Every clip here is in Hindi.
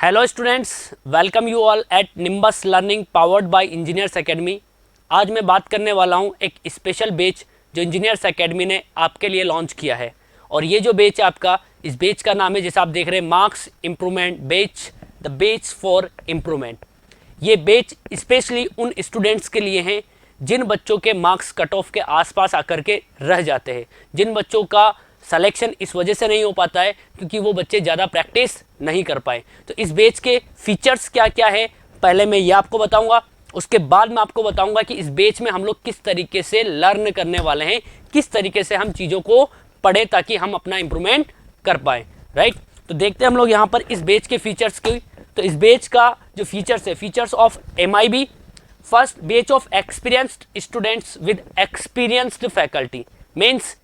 Hello students, welcome you all at nimbus learning powered by engineers academy. आज मैं बात करने वाला हूं एक स्पेशल बैच जो इंजीनियर्स एकेडमी ने आपके लिए लॉन्च किया है। और ये जो बैच है आपका, इस बैच का नाम है, जैसे आप देख रहे हैं, marks improvement batch, the batch for improvement. ये बैच स्पेशली उन स्टूडेंट्स के लिए हैं जिन बच्चों के मार्क्स कट ऑफ के आसपास आकर के रह जाते हैं, जिन बच्चों का सिलेक्शन इस वजह से नहीं हो पाता है क्योंकि वो बच्चे ज़्यादा प्रैक्टिस नहीं कर पाए। तो इस बैच के फीचर्स क्या क्या है, पहले मैं ये आपको बताऊंगा, उसके बाद मैं आपको बताऊंगा कि इस बैच में हम लोग किस तरीके से लर्न करने वाले हैं, किस तरीके से हम चीज़ों को पढ़े ताकि हम अपना इंप्रूवमेंट कर पाएँ। राइट, तो देखते हैं हम लोग यहाँ पर इस बैच के फीचर्स की। तो इस बैच का जो फीचर्स है, features of MIB, first batch of experienced students with experienced faculty. Means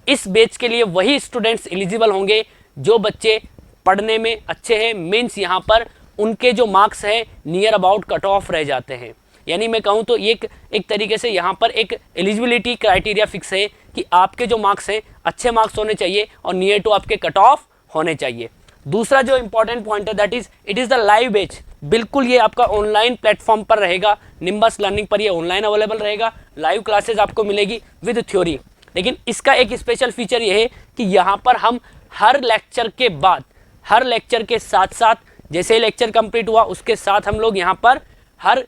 इस बैच के लिए वही स्टूडेंट्स एलिजिबल होंगे जो बच्चे पढ़ने में अच्छे हैं। मीन्स यहाँ पर उनके जो मार्क्स हैं नियर अबाउट कट ऑफ रह जाते हैं। यानी मैं कहूँ तो ये एक तरीके से यहाँ पर एक एलिजिबिलिटी क्राइटेरिया फिक्स है कि आपके जो मार्क्स हैं अच्छे मार्क्स होने चाहिए और नियर टू आपके कट ऑफ होने चाहिए। दूसरा जो इंपॉर्टेंट पॉइंट है that is it is the live batch. बिल्कुल ये आपका ऑनलाइन प्लेटफॉर्म पर रहेगा, निम्बस लर्निंग पर ये ऑनलाइन अवेलेबल रहेगा। लाइव क्लासेस आपको मिलेगी विद थ्योरी। लेकिन इसका एक स्पेशल फीचर ये है कि यहाँ पर हम हर लेक्चर के बाद, हर लेक्चर के साथ साथ, जैसे ही लेक्चर कंप्लीट हुआ उसके साथ हम लोग यहाँ पर हर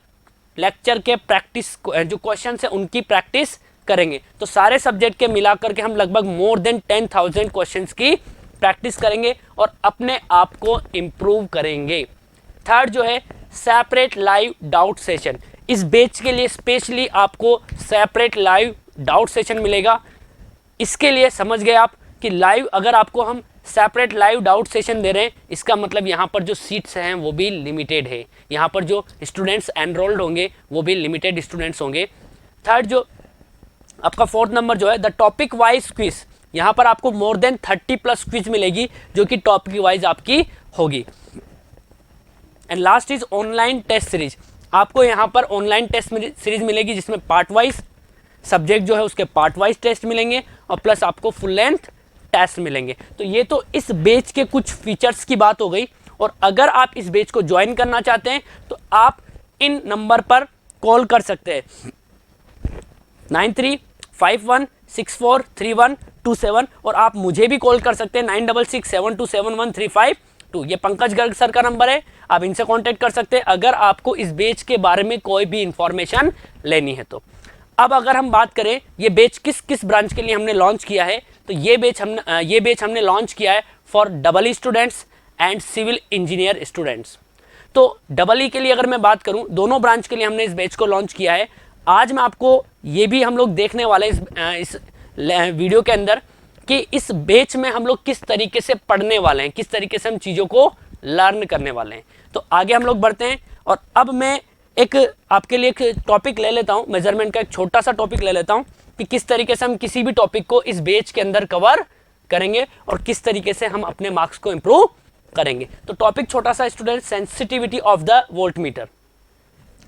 लेक्चर के प्रैक्टिस जो क्वेश्चन है उनकी प्रैक्टिस करेंगे। तो सारे सब्जेक्ट के मिलाकर के हम लगभग मोर देन 10,000 क्वेश्चंस की प्रैक्टिस करेंगे और अपने आप को इम्प्रूव करेंगे। थर्ड जो है सेपरेट लाइव डाउट सेशन। इस बैच के लिए स्पेशली आपको सेपरेट लाइव डाउट सेशन मिलेगा। इसके लिए समझ गए आप कि लाइव, अगर आपको हम सेपरेट लाइव डाउट सेशन दे रहे हैं, इसका मतलब यहाँ पर जो सीट्स हैं वो भी लिमिटेड है, यहाँ पर जो स्टूडेंट्स एनरोल्ड होंगे वो भी लिमिटेड स्टूडेंट्स होंगे। थर्ड जो आपका फोर्थ नंबर जो है द टॉपिक वाइज क्विज। यहाँ पर आपको मोर देन 30+ क्विज मिलेगी जो कि टॉपिक वाइज आपकी होगी। And last is online test series. आपको यहाँ पर ऑनलाइन टेस्ट सीरीज मिलेगी जिसमें पार्ट वाइज सब्जेक्ट जो है उसके पार्ट वाइज टेस्ट मिलेंगे और प्लस आपको फुल लेंथ टेस्ट मिलेंगे। तो ये तो इस बैच के कुछ फीचर्स की बात हो गई। और अगर आप इस बैच को ज्वाइन करना चाहते हैं तो आप इन नंबर पर कॉल कर सकते हैं 9351643127, और आप मुझे भी कॉल कर सकते हैं 9667271352। ये पंकज गर्ग सर का नंबर है, आप इनसे कांटेक्ट कर सकते हैं अगर आपको इस बैच के बारे में कोई भी इंफॉर्मेशन लेनी है तो। अब अगर हम बात करें ये बैच किस किस ब्रांच के लिए हमने लॉन्च किया है, तो ये बैच हमने लॉन्च किया है for EE students and civil engineer students. तो EE के लिए अगर मैं बात करूं, दोनों ब्रांच के लिए हमने इस बैच को लॉन्च किया है। आज मैं आपको ये भी हम लोग देखने वाले इस वीडियो के अंदर कि इस बैच में हम लोग किस तरीके से पढ़ने वाले हैं, किस तरीके से हम चीज़ों को लर्न करने वाले हैं। तो आगे हम लोग बढ़ते हैं और अब मैं एक आपके लिए एक टॉपिक ले लेता हूं, मेजरमेंट का एक छोटा सा टॉपिक ले लेता हूं कि किस तरीके से हम किसी भी टॉपिक को इस बैच के अंदर कवर करेंगे और किस तरीके से हम अपने मार्क्स को इंप्रूव करेंगे। तो टॉपिक छोटा सा student, sensitivity of the volt meter.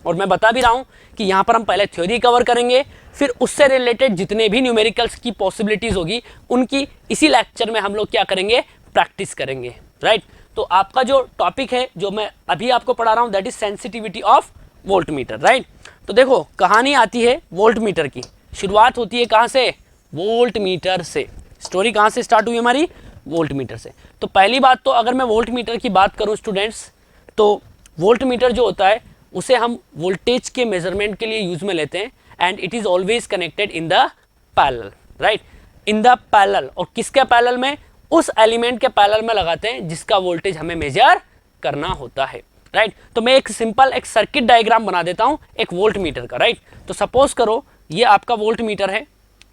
और मैं बता भी रहा हूं कि यहाँ पर हम पहले थ्योरी कवर करेंगे, फिर उससे रिलेटेड जितने भी न्यूमेरिकल्स की पॉसिबिलिटीज होगी उनकी इसी लेक्चर में हम लोग क्या करेंगे, प्रैक्टिस करेंगे। राइट, तो आपका जो टॉपिक है जो मैं अभी आपको पढ़ा रहा हूँ that is sensitivity of volt meter. Right, तो देखो कहानी आती है वोल्ट मीटर की, शुरुआत होती है कहाँ से, वोल्ट मीटर से। स्टोरी कहाँ से स्टार्ट हुई हमारी, वोल्ट मीटर से। तो पहली बात तो अगर मैं वोल्ट मीटर की बात करूं स्टूडेंट्स, तो वोल्ट मीटर जो होता है उसे हम वोल्टेज के मेजरमेंट के लिए यूज में लेते हैं and it is always connected in the parallel. Right, in the parallel, और किसके पैरेलल में, उस एलिमेंट के पैरेलल में लगाते हैं जिसका वोल्टेज हमें मेजर करना होता है। राइट, तो मैं एक सिंपल एक सर्किट डायग्राम बना देता हूं एक वोल्ट मीटर का। राइट, तो सपोज करो ये आपका वोल्ट मीटर है,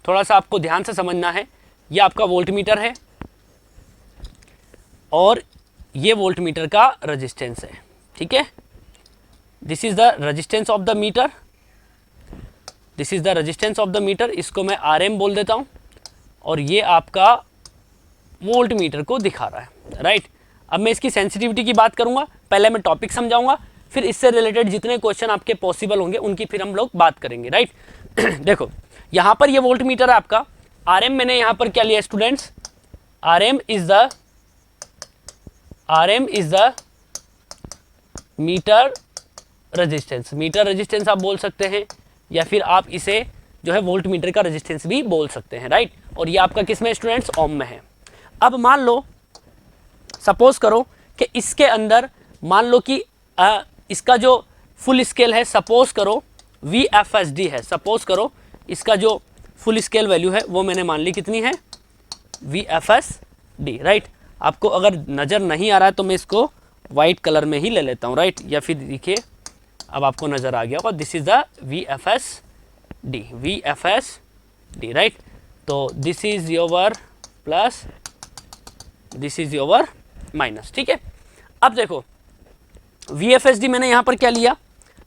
थोड़ा सा आपको ध्यान से समझना है। ये आपका वोल्ट मीटर है और ये वोल्ट मीटर का रेजिस्टेंस है। ठीक है, this is the resistance of the meter, this is the resistance of the meter, इसको मैं RM बोल देता हूं और ये आपका वोल्ट मीटर को दिखा रहा है। राइट, अब मैं इसकी सेंसिटिविटी की बात करूंगा, पहले मैं टॉपिक समझाऊंगा, फिर इससे रिलेटेड जितने क्वेश्चन आपके पॉसिबल होंगे उनकी फिर हम लोग बात करेंगे। राइट, देखो यहाँ पर ये वोल्ट मीटर है आपका, RM मैंने यहाँ पर क्या लिया students, RM is the meter resistance आप बोल सकते हैं, या फिर आप इसे जो है वोल्ट मीटर का रेजिस्टेंस भी बोल सकते हैं, राइट। और ये आपका किस में स्टूडेंट्स, ओम में है। अब मान लो, सपोज करो कि इसके अंदर मान लो कि इसका जो फुल स्केल है, सपोज करो VFSD है, सपोज करो इसका जो फुल स्केल वैल्यू है वो मैंने मान ली कितनी है, VFSD, राइट। आपको अगर नज़र नहीं आ रहा है तो मैं इसको वाइट कलर में ही ले लेता हूँ, राइट, या फिर देखिए अब आपको नज़र आ गया होगा, this is the VFSD, right. तो this is your plus, this is your minus, ठीक है। अब देखो VFSD मैंने यहाँ पर क्या लिया,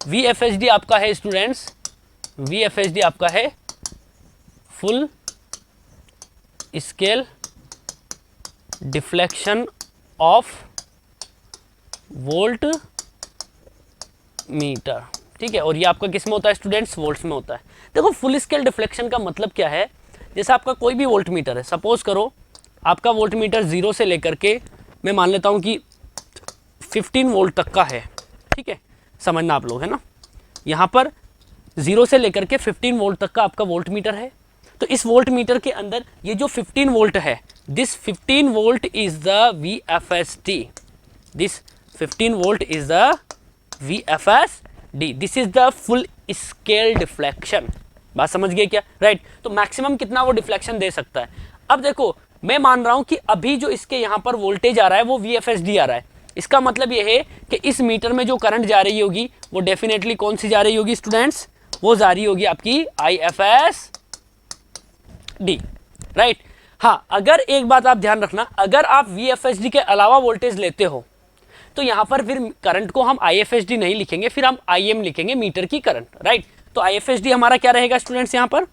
VFSD आपका है स्टूडेंट्स, VFSD आपका है full scale deflection of volt meter, ठीक है। और ये आपका किस में होता है स्टूडेंट्स, वोल्ट्स में होता है। देखो फुल स्केल डिफ्लेक्शन का मतलब क्या है, जैसे आपका कोई भी वोल्ट मीटर है, सपोज करो आपका वोल्ट मीटर 0 से लेकर के मैं मान लेता हूँ कि 15 वोल्ट तक का है, ठीक है, समझना आप लोग, है ना। यहाँ पर 0 से लेकर के 15 वोल्ट तक का आपका वोल्ट मीटर है। तो इस वोल्ट मीटर के अंदर ये जो 15 वोल्ट है, this 15 volt is the VFSD, this 15 volt is the VFSD, this is the full scale deflection. बात समझ गए क्या, राइट। तो मैक्सिमम कितना वो डिफ्लेक्शन दे सकता है। अब देखो मैं मान रहा हूं कि अभी जो इसके यहां पर वोल्टेज आ रहा है वो VFSD आ रहा है। इसका मतलब ये है कि इस मीटर में जो करंट जा रही होगी वो डेफिनेटली कौन सी जा रही होगी स्टूडेंट्स, वो जा रही होगी आपकी IFSD, राइट। हाँ, अगर एक बात आप ध्यान रखना, अगर आप VFSD के अलावा वोल्टेज लेते हो तो यहां पर फिर करंट को हम IFSD नहीं लिखेंगे, फिर हम IM लिखेंगे, मीटर की करंट, राइट। तो IFSD हमारा क्या रहेगा स्टूडेंट्स, यहां पर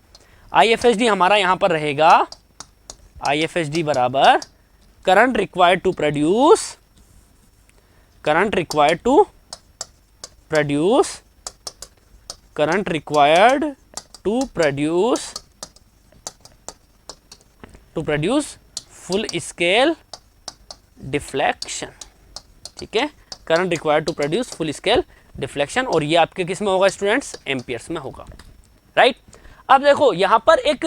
IFSD हमारा यहां पर रहेगा, IFSD बराबर current required to produce, current required to produce, current required to produce full scale deflection, ठीक है, current required to produce full scale deflection. और ये आपके किस में होगा स्टूडेंट्स, एम्पियर्स में होगा, राइट। अब देखो यहाँ पर एक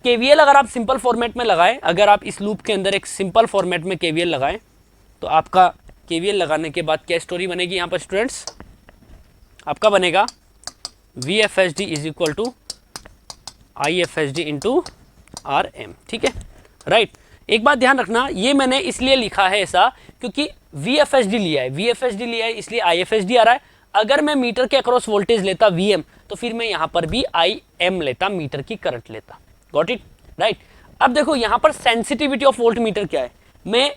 KVL अगर आप सिंपल फॉर्मेट में लगाएं, अगर आप इस लूप के अंदर एक सिंपल फॉर्मेट में KVL लगाएं तो आपका KVL लगाने के बाद क्या स्टोरी बनेगी यहाँ पर स्टूडेंट्स, आपका बनेगा VFSD is equal to IFSD into RM, ठीक है, राइट। एक बात ध्यान रखना, ये मैंने इसलिए लिखा है ऐसा क्योंकि VFSD लिया है, इसलिए IFSD आ रहा है। अगर मैं मीटर के अक्रॉस वोल्टेज लेता VM तो फिर मैं यहाँ पर भी IM लेता, मीटर की करंट लेता, गॉट इट, राइट। अब देखो यहाँ पर सेंसिटिविटी ऑफ वोल्ट मीटर क्या है, मैं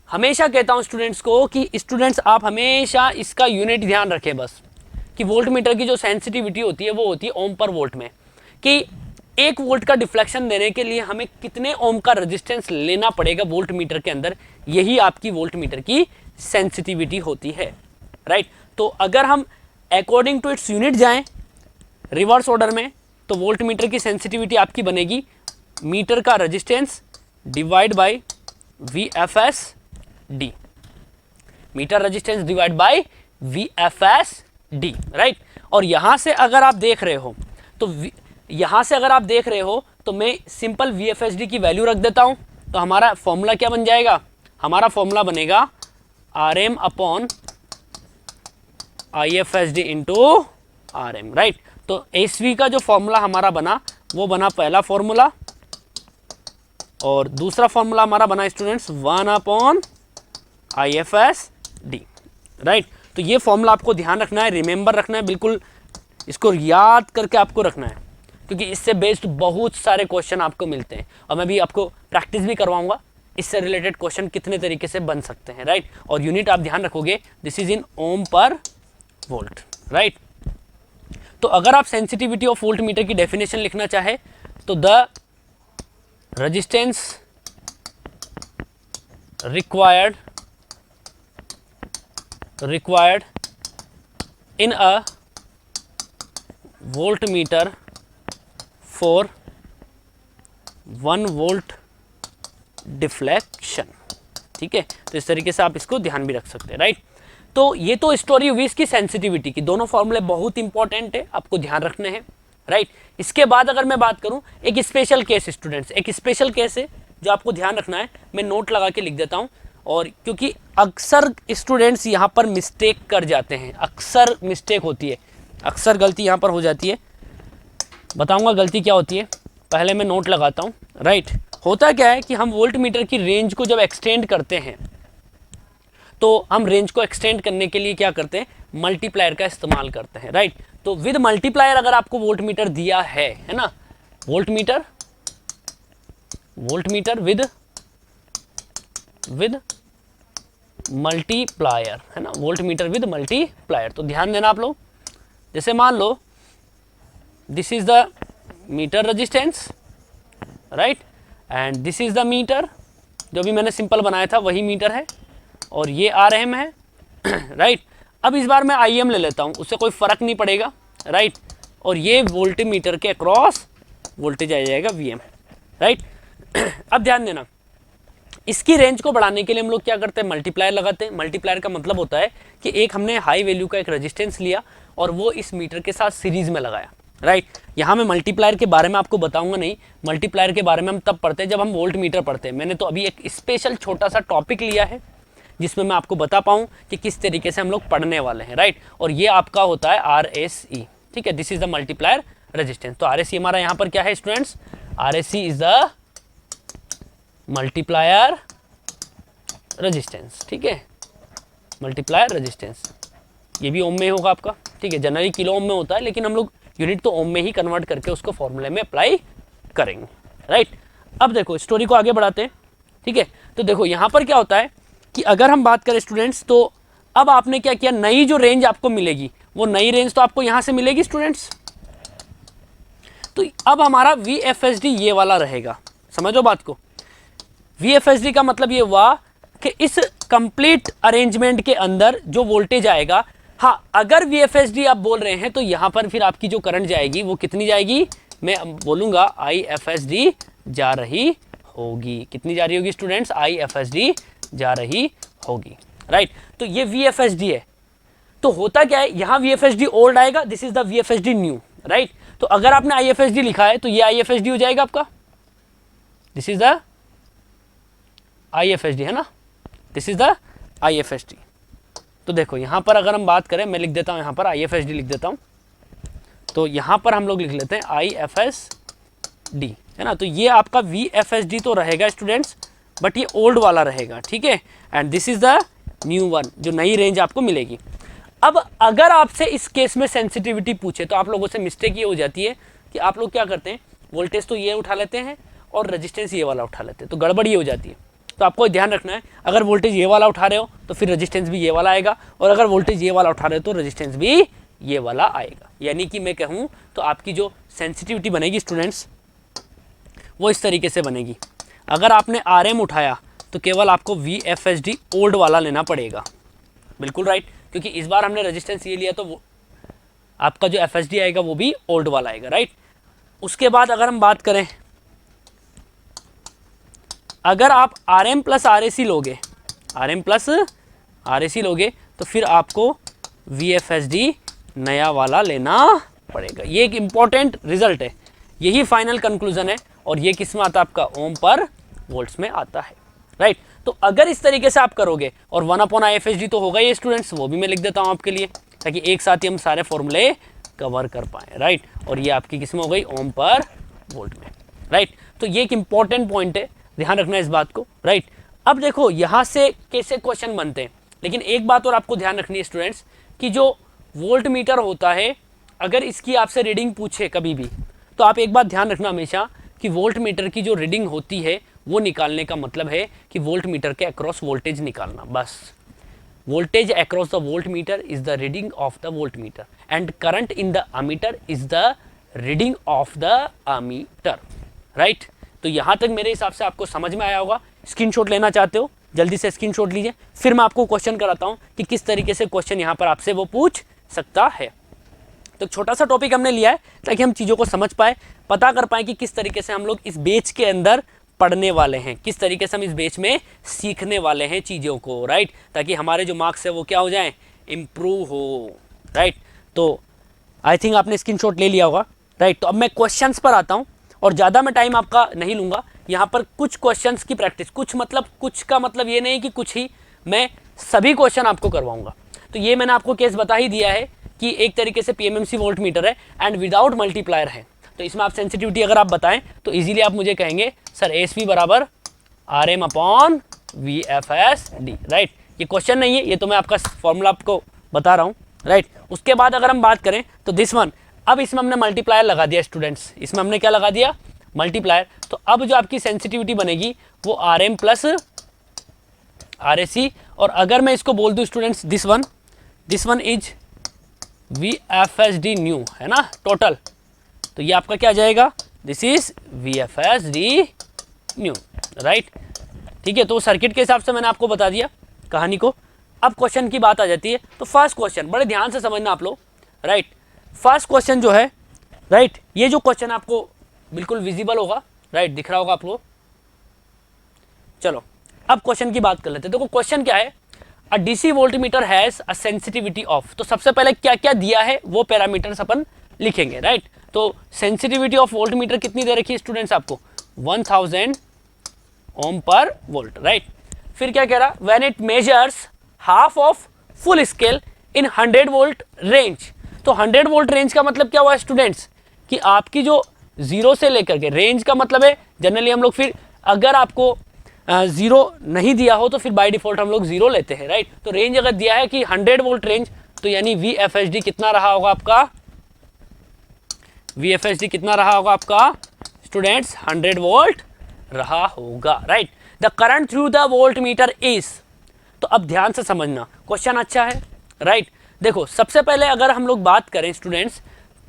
हमेशा कहता हूं स्टूडेंट्स को कि स्टूडेंट्स आप हमेशा इसका यूनिट ध्यान रखें बस, कि वोल्ट मीटर की जो सेंसिटिविटी होती है वो होती है ओम पर वोल्ट में, कि 1 वोल्ट का डिफ्लेक्शन देने के लिए हमें कितने ओम का रेजिस्टेंस लेना पड़ेगा वोल्ट मीटर के अंदर, यही आपकी वोल्ट मीटर की सेंसिटिविटी होती है, राइट। तो अगर हम अकॉर्डिंग टू इट्स यूनिट जाएं रिवर्स ऑर्डर में तो वोल्ट मीटर की सेंसिटिविटी आपकी बनेगी मीटर का resistance divide by VFSD, metre resistance divide by VFSD, right. और यहां से अगर आप देख रहे हो तो मैं सिंपल VFSD की वैल्यू रख देता हूं, तो हमारा फॉर्मूला क्या बन जाएगा, हमारा फॉर्मूला बनेगा RM upon IFSD into RM, right. तो SV का जो फॉर्मूला हमारा बना वो बना पहला फॉर्मूला, और दूसरा फॉर्मूला हमारा बना स्टूडेंट्स 1 अपॉन IFSD, राइट। तो ये फॉर्मूला आपको ध्यान रखना है, रिमेंबर रखना है, बिल्कुल इसको याद करके आपको रखना है, क्योंकि इससे बेस्ड बहुत सारे क्वेश्चन आपको मिलते हैं और मैं भी आपको प्रैक्टिस भी करवाऊंगा इससे रिलेटेड क्वेश्चन कितने तरीके से बन सकते हैं, राइट। और यूनिट आप ध्यान रखोगे, this is in Om per volt, right. तो अगर आप सेंसिटिविटी ऑफ वोल्ट मीटर की डेफिनेशन लिखना चाहे तो the resistance required in a voltmeter for 1 volt deflection, ठीक है। तो इस तरीके से आप इसको ध्यान भी रख सकते हैं, राइट। तो ये तो स्टोरी हुई इसकी सेंसिटिविटी की, दोनों फॉर्मूले बहुत इंपॉर्टेंट है, आपको ध्यान रखने हैं, राइट। इसके बाद अगर मैं बात करूं एक स्पेशल केस स्टूडेंट्स, एक स्पेशल केस है जो आपको ध्यान रखना है, मैं नोट लगा के लिख देता हूं, और क्योंकि अक्सर स्टूडेंट्स यहां पर मिस्टेक कर जाते हैं, अक्सर मिस्टेक होती है, अक्सर गलती यहां पर हो जाती है। बताऊंगा गलती क्या होती है, पहले मैं नोट लगाता हूं, राइट। होता क्या है कि हम वोल्ट मीटर की रेंज को जब एक्सटेंड करते हैं तो हम रेंज को एक्सटेंड करने के लिए क्या करते हैं, मल्टीप्लायर का इस्तेमाल करते हैं, राइट। तो विद मल्टीप्लायर अगर आपको वोल्ट मीटर दिया है ना, वोल्ट मीटर विद मल्टीप्लायर, है ना, वोल्ट मीटर विद मल्टीप्लायर। तो ध्यान देना आप लोग, जैसे मान लो this is the meter resistance, right, and this is the meter, जो भी मैंने सिंपल बनाया था वही मीटर है, और ये आरएम है, राइट। अब इस बार मैं आईएम ले लेता हूँ, उससे कोई फर्क नहीं पड़ेगा, राइट। और ये वोल्ट मीटर के अक्रॉस वोल्टेज आ जाएगा वीएम, राइट। अब ध्यान देना, इसकी रेंज को बढ़ाने के लिए हम लोग क्या करते हैं, मल्टीप्लायर लगाते हैं। मल्टीप्लायर का मतलब होता है कि एक हमने हाई वैल्यू का एक रेजिस्टेंस लिया और वो इस मीटर के साथ सीरीज में लगाया, राइट। यहाँ मैं मल्टीप्लायर के बारे में आपको बताऊंगा नहीं, मल्टीप्लायर के बारे में हम तब पढ़ते हैं जब हम वोल्ट मीटर पढ़ते हैं। मैंने तो अभी एक स्पेशल छोटा सा टॉपिक लिया है जिसमें मैं आपको बता पाऊँ कि किस तरीके से हम लोग पढ़ने वाले हैं, राइट। और ये आपका होता है RSE, ठीक है, this is the multiplier resistance. तो RSE हमारा यहाँ पर क्या है students, RSE is the multiplier resistance, ठीक है, मल्टीप्लायर रेजिस्टेंस। ये भी ओम में होगा आपका, ठीक है, जनरली किलो ओम में होता है, लेकिन हम लोग यूनिट तो ओम में ही कन्वर्ट करके उसको फॉर्मूले में अप्लाई करेंगे, राइट। अब देखो स्टोरी को आगे बढ़ाते हैं, ठीक है। तो देखो यहाँ पर क्या होता है कि अगर हम बात करें स्टूडेंट्स, तो अब आपने क्या किया, नई जो रेंज आपको मिलेगी वो नई रेंज तो आपको यहाँ से मिलेगी स्टूडेंट्स। तो अब हमारा VFSD ये वाला रहेगा, समझो बात को। VFSD का मतलब ये हुआ कि इस कंप्लीट अरेंजमेंट के अंदर जो वोल्टेज आएगा, हाँ, अगर VFSD आप बोल रहे हैं तो यहाँ पर फिर आपकी जो करंट जाएगी वो कितनी जाएगी, मैं बोलूँगा IFSD जा रही होगी। कितनी जा रही होगी स्टूडेंट्स, IFSD जा रही होगी, राइट। तो ये VFSD है। तो होता क्या है, यहाँ VFSD ओल्ड आएगा, this is the VFSD new, right. तो अगर आपने IFSD लिखा है तो ये IFSD हो जाएगा आपका, दिस इज द IFSD, है ना, दिस इज द IFSD। तो देखो यहाँ पर अगर हम बात करें, मैं लिख देता हूँ यहाँ पर IFSD लिख देता हूँ, तो यहाँ पर हम लोग लिख लेते हैं IFSD, है ना। तो ये आपका VFSD तो रहेगा स्टूडेंट्स, बट ये ओल्ड वाला रहेगा, ठीक है, and this is the new one, जो नई रेंज आपको मिलेगी। अब अगर आपसे इस केस में सेंसिटिविटी पूछे तो आप लोगों से मिस्टेक ये हो जाती है कि आप लोग क्या करते हैं, वोल्टेज तो ये उठा लेते हैं और रेजिस्टेंस ये वाला उठा लेते हैं, तो गड़बड़ ये हो जाती है। तो आपको ध्यान रखना है, अगर वोल्टेज ये वाला उठा रहे हो तो फिर रेजिस्टेंस भी ये वाला आएगा, और अगर वोल्टेज ये वाला उठा रहे हो तो रेजिस्टेंस भी ये वाला आएगा। यानी कि मैं कहूँ तो आपकी जो सेंसिटिविटी बनेगी स्टूडेंट्स वो इस तरीके से बनेगी। अगर आपने RM उठाया तो केवल आपको VFSD ओल्ड वाला लेना पड़ेगा, बिल्कुल राइट, क्योंकि इस बार हमने रेजिस्टेंस ये लिया तो आपका जो FSD आएगा वो भी ओल्ड वाला आएगा, राइट। उसके बाद अगर हम बात करें, अगर आप RM प्लस RAC लोगे, RM प्लस RAC लोगे तो फिर आपको VFSD नया वाला लेना पड़ेगा। ये एक इंपॉर्टेंट रिजल्ट है, यही फाइनल कंक्लूजन है, और ये किस में आता है आपका, ओम पर वोल्ट्स में आता है, राइट। तो अगर इस तरीके से आप करोगे, और 1/IFSD तो होगा ये स्टूडेंट्स, वो भी मैं लिख देता हूँ आपके लिए ताकि एक साथ ही हम सारे फॉर्मूले कवर कर पाए, राइट। और ये आपकी किस में हो गई, ओम पर वोल्ट में, राइट। तो ये एक इंपॉर्टेंट पॉइंट है, ध्यान रखना इस बात को, राइट। अब देखो यहाँ से कैसे क्वेश्चन बनते हैं, लेकिन एक बात और आपको ध्यान रखनी है स्टूडेंट्स कि जो वोल्ट मीटर होता है, अगर इसकी आपसे रीडिंग पूछे कभी भी, तो आप एक बात ध्यान रखना हमेशा कि वोल्ट मीटर की जो रीडिंग होती है वो निकालने का मतलब है कि वोल्ट मीटर के अक्रॉस वोल्टेज निकालना, बस। Voltage across the volt meter is the reading of the volt meter, and current in the ammeter is the reading of the ammeter, right. तो यहाँ तक मेरे हिसाब से आपको समझ में आया होगा। स्क्रीनशॉट लेना चाहते हो जल्दी से स्क्रीनशॉट लीजिए, फिर मैं आपको क्वेश्चन कराता हूँ कि किस तरीके से क्वेश्चन यहाँ पर आपसे वो पूछ सकता है। तो छोटा सा टॉपिक हमने लिया है ताकि हम चीज़ों को समझ पाए, पता कर पाए कि किस तरीके से हम लोग इस बेच के अंदर पढ़ने वाले हैं, किस तरीके से हम इस बैच में सीखने वाले हैं चीज़ों को, राइट, ताकि हमारे जो मार्क्स है वो क्या हो जाएं, इम्प्रूव हो, राइट। तो आई थिंक आपने स्क्रीनशॉट ले लिया होगा, राइट। तो अब मैं क्वेश्चंस पर आता हूँ और ज़्यादा मैं टाइम आपका नहीं लूँगा। यहाँ पर कुछ क्वेश्चंस की प्रैक्टिस, कुछ का मतलब ये नहीं कि कुछ ही, मैं सभी क्वेश्चन आपको करवाऊँगा। तो ये मैंने आपको केस बता ही दिया है कि एक तरीके से पीएमएमसी वोल्ट मीटर है एंड विदाउट मल्टीप्लायर है। तो इसमें आप सेंसिटिविटी अगर आप बताएं तो इजीली आप मुझे कहेंगे सर एसवी बराबर RM अपॉन VFSD, राइट। ये क्वेश्चन नहीं है, ये तो मैं आपका फॉर्मूला आपको बता रहा हूँ, राइट। उसके बाद अगर हम बात करें तो दिस वन, अब इसमें हमने मल्टीप्लायर लगा दिया स्टूडेंट्स, इसमें हमने क्या लगा दिया, मल्टीप्लायर। तो अब जो आपकी सेंसिटिविटी बनेगी वो RM प्लस RAC, और अगर मैं इसको बोल दूं students this one is VFSD new, है ना, टोटल, तो ये आपका क्या आ जाएगा, this is VFSD new, right. ठीक है, तो सर्किट के हिसाब से मैंने आपको बता दिया कहानी को। अब क्वेश्चन की बात आ जाती है, तो फर्स्ट क्वेश्चन बड़े ध्यान से समझना आप लोग, राइट। फर्स्ट क्वेश्चन जो है, राइट, ये जो क्वेश्चन आपको बिल्कुल विजिबल होगा, राइट, दिख रहा होगा आपको। चलो अब क्वेश्चन की बात कर लेते हैं। देखो क्वेश्चन क्या है, a DC voltmeter has a sensitivity of, तो सबसे पहले क्या क्या दिया है वो पैरामीटर्स अपन लिखेंगे, राइट। तो सेंसिटिविटी ऑफ वोल्टमीटर कितनी दे रखी है स्टूडेंट्स आपको, 1000 ओम पर वोल्ट, राइट। फिर क्या कह रहा, when it measures half of full scale in 100 volt range. तो 100 वोल्ट रेंज का मतलब क्या हुआ स्टूडेंट्स, कि आपकी जो जीरो से लेकर के, रेंज का मतलब है जनरली हम लोग, फिर अगर आपको जीरो नहीं दिया हो तो फिर बाय डिफॉल्ट हम लोग जीरो लेते हैं, राइट। तो रेंज अगर दिया है कि 100 वोल्ट रेंज, तो यानी VFSD कितना रहा होगा आपका, VFSD कितना रहा होगा आपका स्टूडेंट्स, 100 वोल्ट रहा होगा, right. The current through the volt meter is, तो अब ध्यान से समझना, क्वेश्चन अच्छा है, राइट। देखो सबसे पहले अगर हम लोग बात करें स्टूडेंट्स,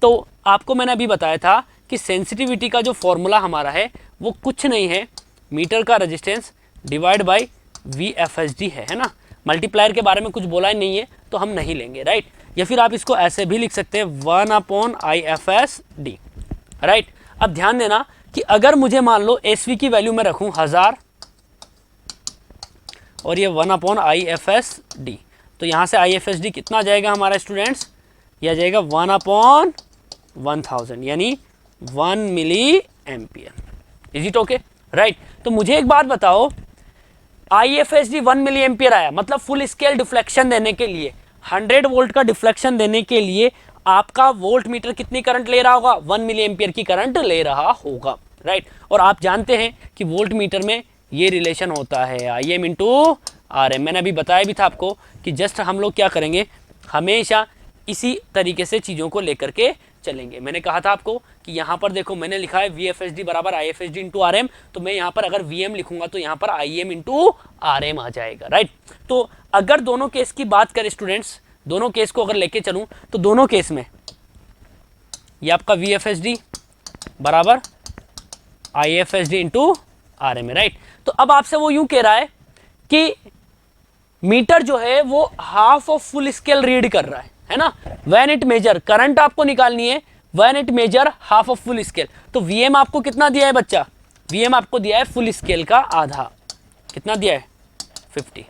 तो आपको मैंने अभी बताया था कि सेंसिटिविटी का जो फॉर्मूला हमारा है वो कुछ नहीं है, मीटर का रेजिस्टेंस डिवाइड बाय VFSD है ना। मल्टीप्लायर के बारे में कुछ बोला ही नहीं है तो हम नहीं लेंगे, राइट। या फिर आप इसको ऐसे भी लिख सकते हैं 1/IFSD, राइट। अब ध्यान देना कि अगर मुझे मान लो SV की वैल्यू में रखूं 1000 और ये 1/IFSD, तो यहाँ से IFSD कितना जाएगा हमारा स्टूडेंट्स, यह जाएगा 1/1000 यानी 1 milli ampere. Is it okay, right. तो मुझे एक बात बताओ, IFSD 1 मिली एम्पियर आया, मतलब फुल स्केल डिफ्लेक्शन देने के लिए, 100 वोल्ट का डिफ्लेक्शन देने के लिए आपका वोल्ट मीटर कितनी करंट ले रहा होगा, 1 मिली एम्पियर की करंट ले रहा होगा, राइट। और आप जानते हैं कि वोल्ट मीटर में ये रिलेशन होता है IM इंटू RM। मैंने अभी बताया भी था आपको कि जस्ट हम लोग क्या करेंगे, हमेशा इसी तरीके से चीज़ों को लेकर के चलेंगे। मैंने कहा था आपको कि यहाँ पर देखो मैंने लिखा है VFSD बराबर IFSD इंटू RM, तो मैं यहाँ पर अगर VM लिखूंगा तो यहाँ पर IM इंटू RM आ जाएगा, राइट। तो अगर दोनों केस की बात करें स्टूडेंट्स, दोनों केस को अगर लेके चलूँ तो दोनों केस में ये आपका VFSD बराबर IFSD इंटू RM है, राइट। तो अब आपसे वो यूं कह रहा है कि मीटर जो है वो half of full scale read कर रहा है ना। व्हेन इट मेजर, करंट आपको निकालनी है, when it measure half of full scale. तो VM आपको कितना दिया है बच्चा, VM आपको दिया है फुल स्केल का आधा, कितना दिया है 50,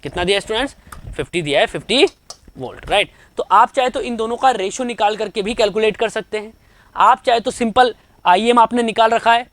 कितना दिया है स्टूडेंट्स 50 दिया है, 50 वोल्ट, राइट। तो आप चाहे तो इन दोनों का रेशियो निकाल करके भी कैलकुलेट कर सकते हैं, आप चाहे तो सिंपल IM आपने निकाल रखा है,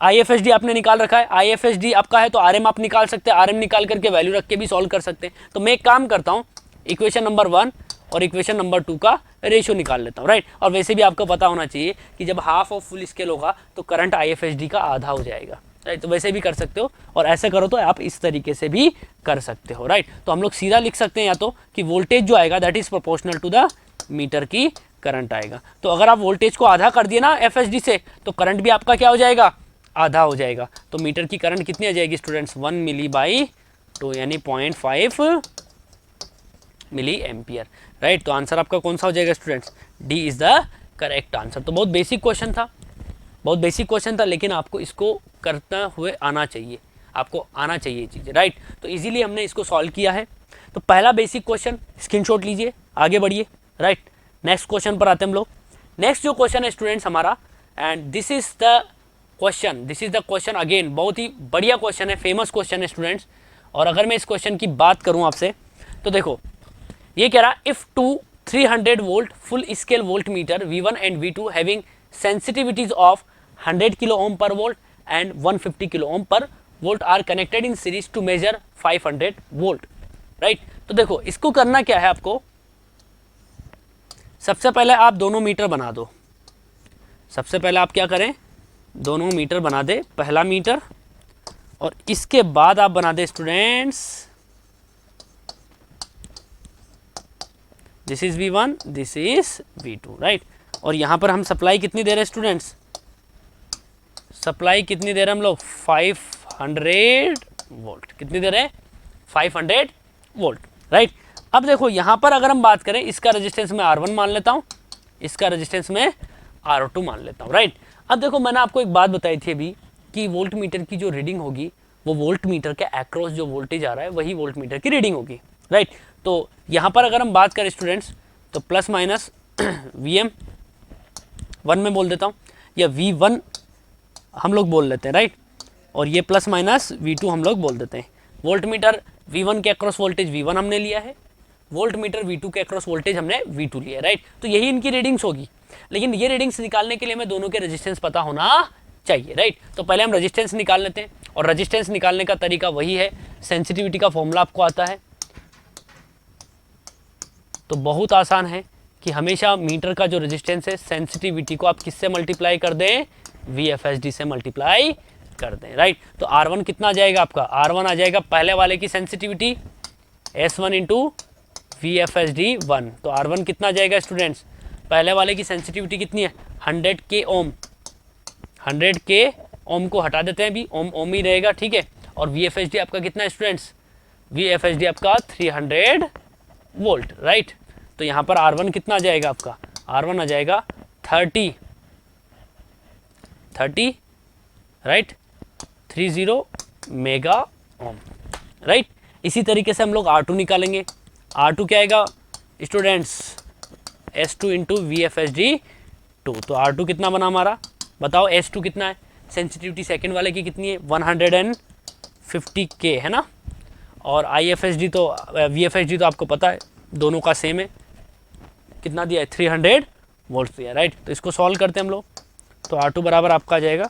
IFSD आपने निकाल रखा है, IFSD आपका है तो RM आप निकाल सकते हैं, RM निकाल करके वैल्यू रख के भी सॉल्व कर सकते हैं। तो मैं एक काम करता हूँ, इक्वेशन नंबर 1 और इक्वेशन नंबर 2 का रेशियो निकाल लेता हूँ, राइट। और वैसे भी आपको पता होना चाहिए कि जब हाफ ऑफ फुल स्केल होगा तो करंट IFSD का आधा हो जाएगा, राइट। तो वैसे भी कर सकते हो और ऐसे करो तो आप इस तरीके से भी कर सकते हो, राइट। तो हम लोग सीधा लिख सकते हैं या तो कि वोल्टेज जो आएगा that is proportional to the meter की करंट आएगा। तो अगर आप वोल्टेज को आधा कर दिए ना FSD से तो करंट भी आपका क्या हो जाएगा, आधा हो जाएगा। तो मीटर की करंट कितनी आ जाएगी स्टूडेंट्स, 1 मिली बाई 2 यानी 0.5 मिली एम्पियर, राइट। तो आंसर आपका कौन सा हो जाएगा students, D is the correct answer. तो बहुत बेसिक क्वेश्चन था, बहुत बेसिक क्वेश्चन था, लेकिन आपको इसको करते हुए आना चाहिए, आपको आना चाहिए चीज़ें, राइट। तो इजीली हमने इसको सॉल्व किया है। तो पहला बेसिक क्वेश्चन स्क्रीनशॉट लीजिए, आगे बढ़िए, राइट। नेक्स्ट क्वेश्चन पर आते हैं हम लोग। नेक्स्ट जो क्वेश्चन है स्टूडेंट्स हमारा, and this is the question, this is the question again, बहुत ही बढ़िया क्वेश्चन है, फेमस क्वेश्चन है स्टूडेंट्स। और अगर मैं इस क्वेश्चन की बात करूं आपसे तो देखो ये कह रहा if two 300 volt full scale volt meter V1 and V2 having sensitivities of 100 kilo ohm per volt and 150 kilo ohm per volt are connected in series to measure 500 volt, right. तो देखो इसको करना क्या है आपको, सबसे पहले आप दोनों मीटर बना दो। सबसे पहले आप क्या करें, दोनों मीटर बना दे, पहला मीटर, और इसके बाद आप बना दे students this is V1, this is V2, right. और यहां पर हम सप्लाई कितनी दे रहे हैं स्टूडेंट्स, सप्लाई कितनी दे रहे हैं हम लोग 500 वोल्ट, कितनी दे रहे हैं 500 वोल्ट, राइट। अब देखो यहां पर अगर हम बात करें, इसका रेजिस्टेंस मैं R1 मान लेता हूं, इसका रेजिस्टेंस मैं R2 मान लेता हूं, राइट। अब देखो मैंने आपको एक बात बताई थी अभी कि वोल्ट मीटर की जो रीडिंग होगी वो वोल्ट मीटर के अक्रॉस जो वोल्टेज आ रहा है वही वोल्ट मीटर की रीडिंग होगी, राइट। तो यहाँ पर अगर हम बात करें स्टूडेंट्स तो प्लस माइनस VM1 में बोल देता हूँ, या V1 हम लोग बोल लेते हैं, राइट। और ये प्लस माइनस V2 हम लोग बोल देते हैं। वोल्ट मीटर V1 के अक्रॉस वोल्टेज V1 हमने लिया है, वोल्ट मीटर V2 के अक्रॉस वोल्टेज हमने V2 लिया है, राइट। तो यही इनकी रीडिंग्स होगी, लेकिन ये रीडिंग्स निकालने के लिए हमें दोनों के रेजिस्टेंस पता होना चाहिए, राइट। तो पहले हम रेजिस्टेंस निकाल लेते हैं, और रेजिस्टेंस निकालने का तरीका वही है, सेंसिटिविटी का फॉर्मूला आपको आता है। तो बहुत आसान है कि हमेशा मीटर का जो रेजिस्टेंस है सेंसिटिविटी को आप किससे मल्टीप्लाई कर दें, VFSD से मल्टीप्लाई कर दें, राइट। तो R1 कितना आ जाएगा आपका, R1 आ जाएगा पहले वाले की सेंसिटिविटी S1 इंटू VFSD1। तो R1 कितना आ जाएगा स्टूडेंट्स, पहले वाले की सेंसिटिविटी कितनी है 100 के ओम, 100 के ओम को हटा देते हैं, अभी ओम ओम ही रहेगा, ठीक है। और VFSD आपका कितना है स्टूडेंट्स, VFSD आपका 300 वोल्ट, राइट। तो यहाँ पर R1 कितना आ जाएगा आपका, R1 आ जाएगा 30, राइट, 30 मेगा ओम, राइट। इसी तरीके से हम लोग R2 निकालेंगे। R2 क्या आएगा स्टूडेंट्स, S2 इंटू VFSD2। तो R2 कितना बना हमारा, बताओ S2 कितना है, सेंसिटिविटी सेकंड वाले की कितनी है 150 के है ना, और IFSD तो VFSD तो आपको पता है दोनों का सेम है, कितना दिया है 300 वोल्ट दिया, राइट। तो इसको सॉल्व करते हैं हम लोग, तो R2 बराबर आपका आ जाएगा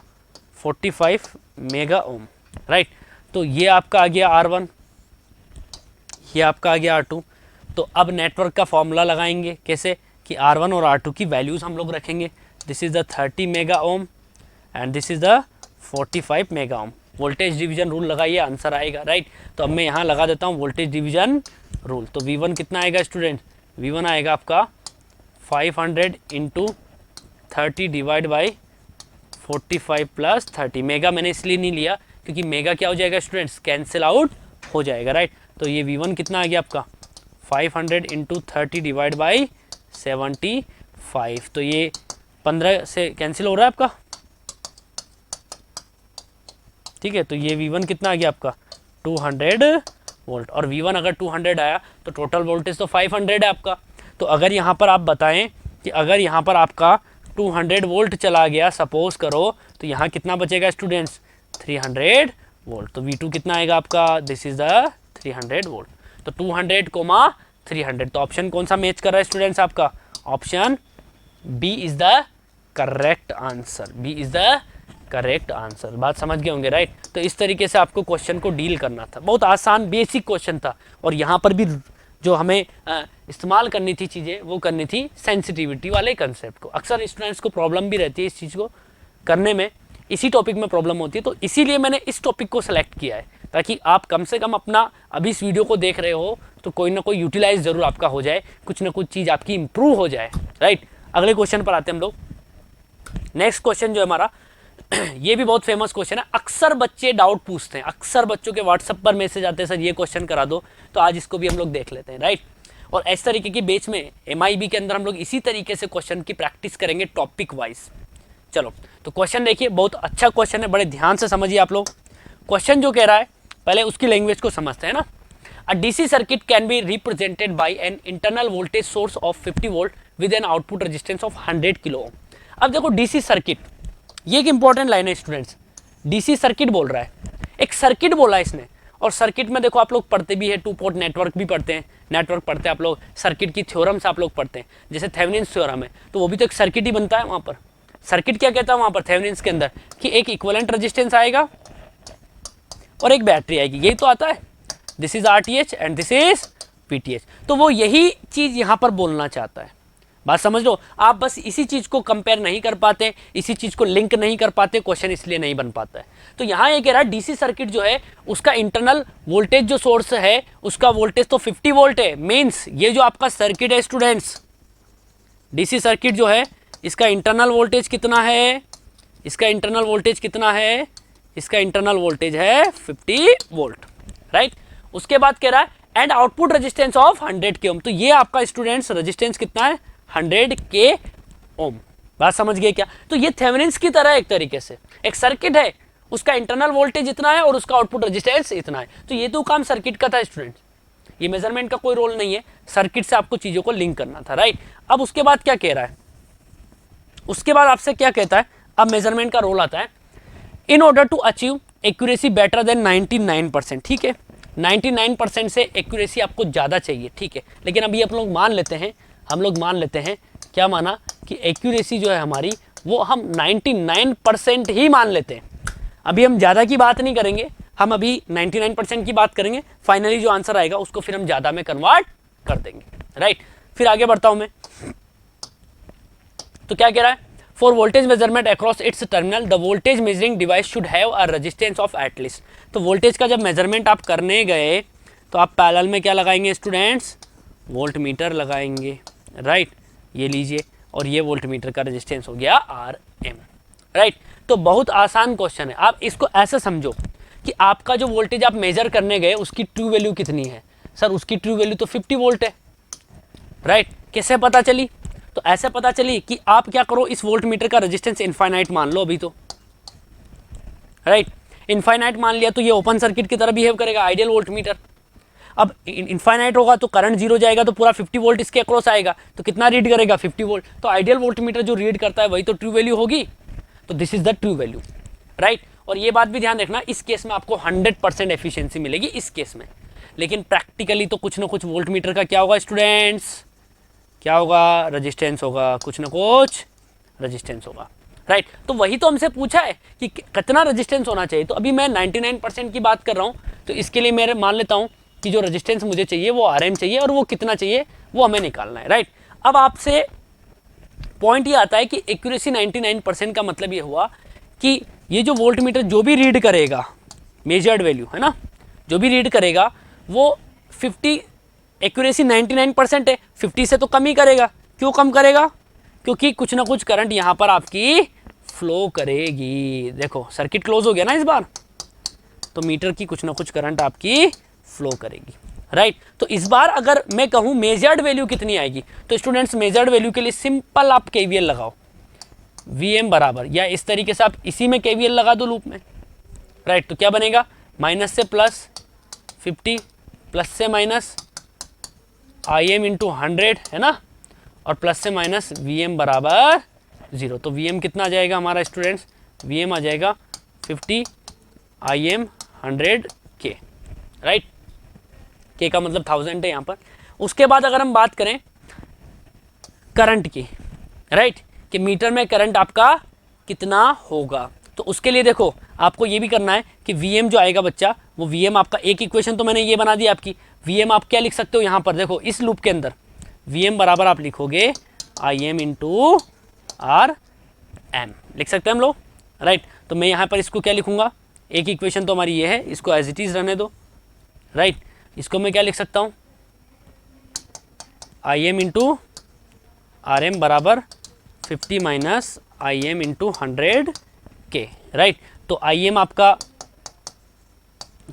45 मेगा ओम, राइट। तो ये आपका आ गया R1, ये आपका आ गया R2। तो अब नेटवर्क का फॉर्मूला लगाएंगे कैसे, कि R1 और R2 की वैल्यूज़ हम लोग रखेंगे। This is the 30 mega ohm and this is the 45 mega ohm. Voltage division rule लगाइए, आंसर आएगा, राइट। तो अब मैं यहाँ लगा देता हूँ वोल्टेज डिवीजन रूल। तो V1 कितना आएगा स्टूडेंट, V1 आएगा आपका 500 into 30 divide by 45 plus 30। Mega मैंने इसलिए नहीं लिया क्योंकि मेगा क्या हो जाएगा स्टूडेंट्स, कैंसिल आउट हो जाएगा, राइट। तो ये V1 कितना आ गया आपका 500 इंटू 30 डिवाइड बाई 75। तो ये 15 से कैंसिल हो रहा है आपका, ठीक है। तो ये V1 कितना आ गया आपका 200 वोल्ट, और V1 अगर 200 आया तो टोटल वोल्टेज तो 500 है आपका। तो अगर यहाँ पर आप बताएं कि अगर यहाँ पर आपका 200 वोल्ट चला गया सपोज करो, तो यहाँ कितना बचेगा स्टूडेंट्स 300 वोल्ट। तो V2 कितना आएगा आपका, दिस इज द 300 वोल्ट। तो 200 कोमा 300, तो ऑप्शन कौन सा मैच कर रहा है स्टूडेंट्स आपका, option B is the correct answer, B is the correct answer. बात समझ गए होंगे, राइट। तो इस तरीके से आपको क्वेश्चन को डील करना था, बहुत आसान बेसिक क्वेश्चन था। और यहाँ पर भी जो हमें इस्तेमाल करनी थी चीज़ें, वो करनी थी सेंसिटिविटी वाले कंसेप्ट को। अक्सर स्टूडेंट्स को प्रॉब्लम भी रहती है इस चीज़ को करने में, इसी टॉपिक में प्रॉब्लम होती है। तो इसीलिए मैंने इस टॉपिक को सेलेक्ट किया है, ताकि आप कम से कम अपना अभी इस वीडियो को देख रहे हो तो कोई ना कोई यूटिलाइज ज़रूर आपका हो जाए, कुछ ना कुछ चीज़ आपकी इंप्रूव हो जाए, राइट। अगले क्वेश्चन पर आते हैं हम लोग। नेक्स्ट क्वेश्चन जो है हमारा ये भी बहुत फेमस क्वेश्चन है, अक्सर बच्चे डाउट पूछते हैं, अक्सर बच्चों के व्हाट्सएप पर मैसेज आते हैं सर ये क्वेश्चन करा दो। तो आज इसको भी हम लोग देख लेते हैं, राइट। और इस तरीके की बेच में MIB के अंदर हम लोग इसी तरीके से क्वेश्चन की प्रैक्टिस करेंगे टॉपिक वाइज। चलो तो क्वेश्चन देखिए, बहुत अच्छा क्वेश्चन है, बड़े ध्यान से समझिए आप लोग। क्वेश्चन जो कह रहा है पहले उसकी लैंग्वेज को समझते हैं ना। अ DC circuit can be represented by an internal voltage source of 50 volt with an output resistance of 100 kilo ओम। अब देखो DC सर्किट, ये एक इंपॉर्टेंट लाइन है स्टूडेंट्स, डीसी सर्किट बोल रहा है, एक सर्किट बोला है इसने। और सर्किट में देखो आप लोग पढ़ते भी है, टू पोर्ट नेटवर्क भी पढ़ते हैं, नेटवर्क पढ़ते हैं आप लोग, सर्किट की थ्योरम्स आप लोग पढ़ते हैं, जैसे थेवेनिन्स थ्योरम है, तो वो भी तो एक सर्किट ही बनता है वहाँ पर। सर्किट क्या कहता है वहाँ पर थेवेनिन्स के अंदर, कि एक इक्विवेलेंट रेजिस्टेंस आएगा और एक बैटरी आएगी, यही तो आता है। This is RTH and this is PTH। तो वो यही चीज़ यहाँ पर बोलना चाहता है, बात समझ लो। आप बस इसी चीज़ को कंपेयर नहीं कर पाते, इसी चीज़ को लिंक नहीं कर पाते, क्वेश्चन इसलिए नहीं बन पाता है। तो यहाँ ये कह रहा है डीसी सर्किट जो है उसका इंटरनल वोल्टेज जो सोर्स है उसका वोल्टेज तो 50 वोल्ट है। मीन्स ये जो आपका सर्किट है स्टूडेंट्स, डीसी सर्किट जो है इसका इंटरनल वोल्टेज कितना है, इसका इंटरनल वोल्टेज कितना है, इसका इंटरनल वोल्टेज है 50 वोल्ट, राइट। उसके बाद कह रहा है एंड आउटपुट रेजिस्टेंस ऑफ 100 के ओम। तो ये आपका स्टूडेंट्स रेजिस्टेंस कितना है, 100 के ओम। बात समझ गए क्या? तो ये थेवेनिन्स की तरह एक तरीके से एक सर्किट है, उसका इंटरनल वोल्टेज इतना है और उसका आउटपुट रेजिस्टेंस इतना है। तो ये तो काम सर्किट का था स्टूडेंट्स, ये मेजरमेंट का कोई रोल नहीं है, सर्किट से आपको चीजों को लिंक करना था, राइट। अब उसके बाद क्या कह रहा है, उसके बाद आपसे क्या कहता है, अब मेजरमेंट का रोल आता है, in order to achieve accuracy better than 99%। ठीक है, 99% से एक्यूरेसी आपको ज़्यादा चाहिए, ठीक है। लेकिन अभी आप लोग मान लेते हैं, हम लोग मान लेते हैं, क्या माना कि एक्यूरेसी जो है हमारी वो हम 99% ही मान लेते हैं। अभी हम ज़्यादा की बात नहीं करेंगे, हम अभी 99% की बात करेंगे। फाइनली जो आंसर आएगा उसको फिर हम ज़्यादा में कन्वर्ट कर देंगे, राइट। फिर आगे बढ़ता हूँ मैं, तो क्या कह रहा है, for voltage measurement across its terminal the voltage measuring device should have a resistance of at least. तो वोल्टेज का जब मेजरमेंट आप करने गए तो आप पैरेलल में क्या लगाएंगे स्टूडेंट्स, वोल्ट मीटर लगाएंगे, राइट। ये लीजिए, और ये वोल्ट मीटर का रेजिस्टेंस हो गया RM, राइट। तो बहुत आसान क्वेश्चन है, आप इसको ऐसे समझो कि आपका जो वोल्टेज आप मेजर करने गए उसकी ट्रू वैल्यू कितनी है। सर उसकी ट्रू वैल्यू तो 50 वोल्ट है, राइट। कैसे पता चली, तो ऐसे पता चली कि आप क्या करो, इस वोल्ट मीटर का रेजिस्टेंस इनफाइनाइट मान लो अभी तो, राइट। इनफाइनाइट मान लिया तो ये ओपन सर्किट की तरह बिहेव करेगा, आइडियल वोल्ट मीटर। अब इनफाइनाइट होगा तो करंट जीरो जाएगा, तो पूरा 50 वोल्ट इसके अक्रॉस आएगा, तो कितना रीड करेगा, 50 वोल्ट। तो आइडियल वोल्ट मीटर जो रीड करता है वही तो ट्रू वैल्यू होगी, तो this is the true value, right. और ये बात भी ध्यान रखना, इस केस में आपको 100% एफिशिएंसी मिलेगी इस केस में। लेकिन प्रैक्टिकली तो कुछ ना कुछ वोल्ट मीटर का क्या होगा स्टूडेंट्स, क्या होगा, रेजिस्टेंस होगा, कुछ ना कुछ रेजिस्टेंस होगा, राइट। तो वही तो हमसे पूछा है कि कितना रेजिस्टेंस होना चाहिए। तो अभी मैं 99% की बात कर रहा हूँ, तो इसके लिए मैं मान लेता हूँ कि जो रेजिस्टेंस मुझे चाहिए वो RM चाहिए, और वो कितना चाहिए वो हमें निकालना है, राइट। अब आपसे पॉइंट ये आता है कि एक्यूरेसी 99% का मतलब ये हुआ कि ये जो वोल्ट मीटर जो भी रीड करेगा, मेजर्ड वैल्यू है ना, जो भी रीड करेगा वो 50, एक्यूरेसी 99% है, 50 से तो कम ही करेगा। क्यों कम करेगा, क्योंकि कुछ ना कुछ करंट यहाँ पर आपकी फ्लो करेगी। देखो सर्किट क्लोज हो गया ना इस बार, तो मीटर की कुछ ना कुछ करंट आपकी फ्लो करेगी, राइट। तो इस बार अगर मैं कहूँ मेजर्ड वैल्यू कितनी आएगी, तो स्टूडेंट्स मेजर्ड वैल्यू के लिए सिंपल आप KVL लगाओ, VM बराबर, या इस तरीके से आप इसी में KVL लगा दो लूप में, राइट। तो क्या बनेगा, माइनस से प्लस 50, प्लस से माइनस IM इंटू 100 है ना, और प्लस से माइनस VM बराबर 0। तो VM कितना आ जाएगा हमारा स्टूडेंट्स, VM आ जाएगा 50 IM 100K, राइट। K का मतलब 1000 है यहाँ पर। उसके बाद अगर हम बात करें करंट की, राइट, कि मीटर में करंट आपका कितना होगा, तो उसके लिए देखो आपको ये भी करना है कि VM जो आएगा बच्चा, वो VM आपका एक इक्वेशन तो मैंने ये बना दी आपकी, VM आप क्या लिख सकते हो यहाँ पर, देखो इस लूप के अंदर VM बराबर आप लिखोगे IM इंटू RM, लिख सकते हैं हम लोग, राइट। तो मैं यहाँ पर इसको क्या लिखूंगा, एक इक्वेशन तो हमारी ये है, इसको एज इट इज रहने दो, राइट। इसको मैं क्या लिख सकता हूँ, IM इंटू RM बराबर 50 minus IM into 100K, right. तो IM आपका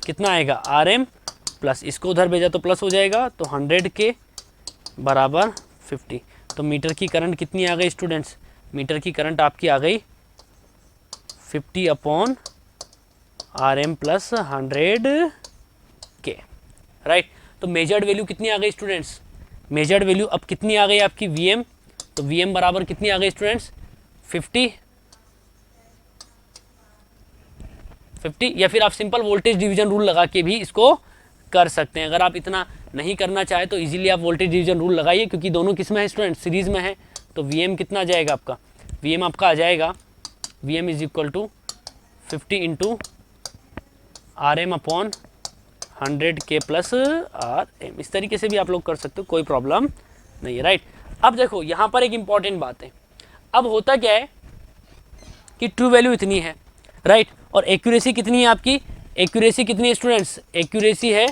कितना आएगा, RM प्लस इसको उधर भेजा तो प्लस हो जाएगा, तो 100K बराबर 50। तो मीटर की करंट कितनी आ गई स्टूडेंट्स, मीटर की करंट आपकी आ गई 50 upon RM plus 100K, right. तो मेजर्ड वैल्यू कितनी आ गई स्टूडेंट्स, मेजर्ड वैल्यू अब कितनी आ गई आपकी VM, तो VM बराबर कितनी आ गई स्टूडेंट्स, 50 50, या फिर आप सिंपल वोल्टेज डिवीजन रूल लगा के भी इसको कर सकते हैं। अगर आप इतना नहीं करना चाहे तो इजीली आप वोल्टेज डिवीजन रूल लगाइए, क्योंकि दोनों किस में है स्टूडेंट, सीरीज में है। तो वीएम कितना आ जाएगा आपका, वीएम आपका आ जाएगा VM is equal to 50 into R M upon 100 k plus R M. इस तरीके से भी आप लोग कर सकते हो, कोई प्रॉब्लम नहीं है, राइट। अब देखो यहाँ पर एक इंपॉर्टेंट बात है, अब होता क्या है कि ट्रू वैल्यू इतनी है, राइट, और एक्यूरेसी कितनी है आपकी, एक्यूरेसी कितनी है स्टूडेंट्स, एक्यूरेसी है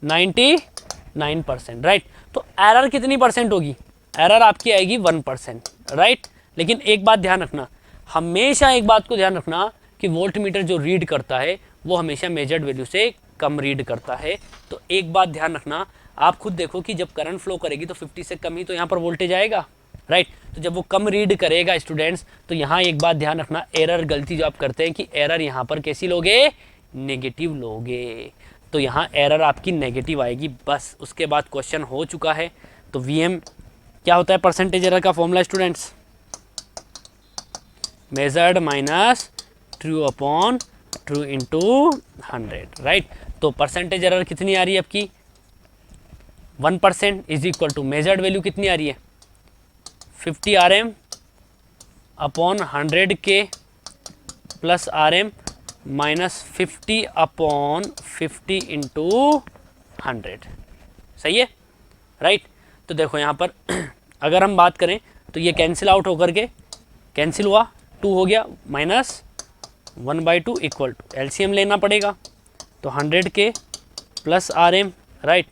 99%, राइट। तो एरर कितनी परसेंट होगी, एरर आपकी आएगी 1%, राइट। लेकिन एक बात ध्यान रखना, हमेशा एक बात को ध्यान रखना कि वोल्ट मीटर जो रीड करता है वो हमेशा मेजर्ड वैल्यू से कम रीड करता है। तो एक बात ध्यान रखना, आप खुद देखो कि जब करंट फ्लो करेगी तो 50 से कम ही तो यहाँ पर वोल्टेज आएगा, राइट। तो जब वो कम रीड करेगा स्टूडेंट्स, तो यहाँ एक बात ध्यान रखना, एरर गलती जो आप करते हैं कि एरर यहाँ पर कैसी लोगे, नेगेटिव लोगे। तो यहाँ एरर आपकी नेगेटिव आएगी, बस उसके बाद क्वेश्चन हो चुका है। तो वीएम क्या होता है, परसेंटेज एरर का formula students, measured minus true upon true into 100, right. तो परसेंटेज एरर कितनी आ रही है आपकी, 1% is equal to measured value कितनी आ रही है 50 RM upon 100 k plus RM minus 50 upon 50 into 100, सही है, राइट। तो देखो यहाँ पर अगर हम बात करें तो ये कैंसिल आउट होकर के कैंसिल हुआ, 2 हो गया माइनस 1/2 इक्वल टू एलसीएम लेना पड़ेगा। तो 100 के प्लस RM, राइट,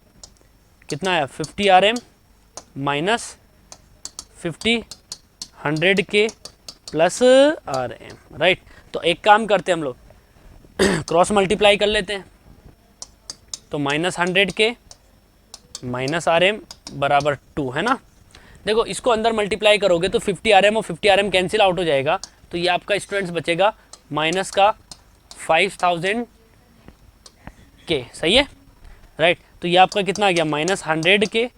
कितना है 50 RM minus 50 100 k plus RM, right. तो एक काम करते हैं हम लोग क्रॉस मल्टीप्लाई कर लेते हैं। तो माइनस 100 के माइनस RM बराबर 2 है ना। देखो इसको अंदर मल्टीप्लाई करोगे तो 50 RM और 50 RM कैंसिल आउट हो जाएगा। तो ये आपका स्टूडेंट्स बचेगा माइनस का 5000 के, सही है, राइट। तो ये आपका कितना आ गया माइनस 100 के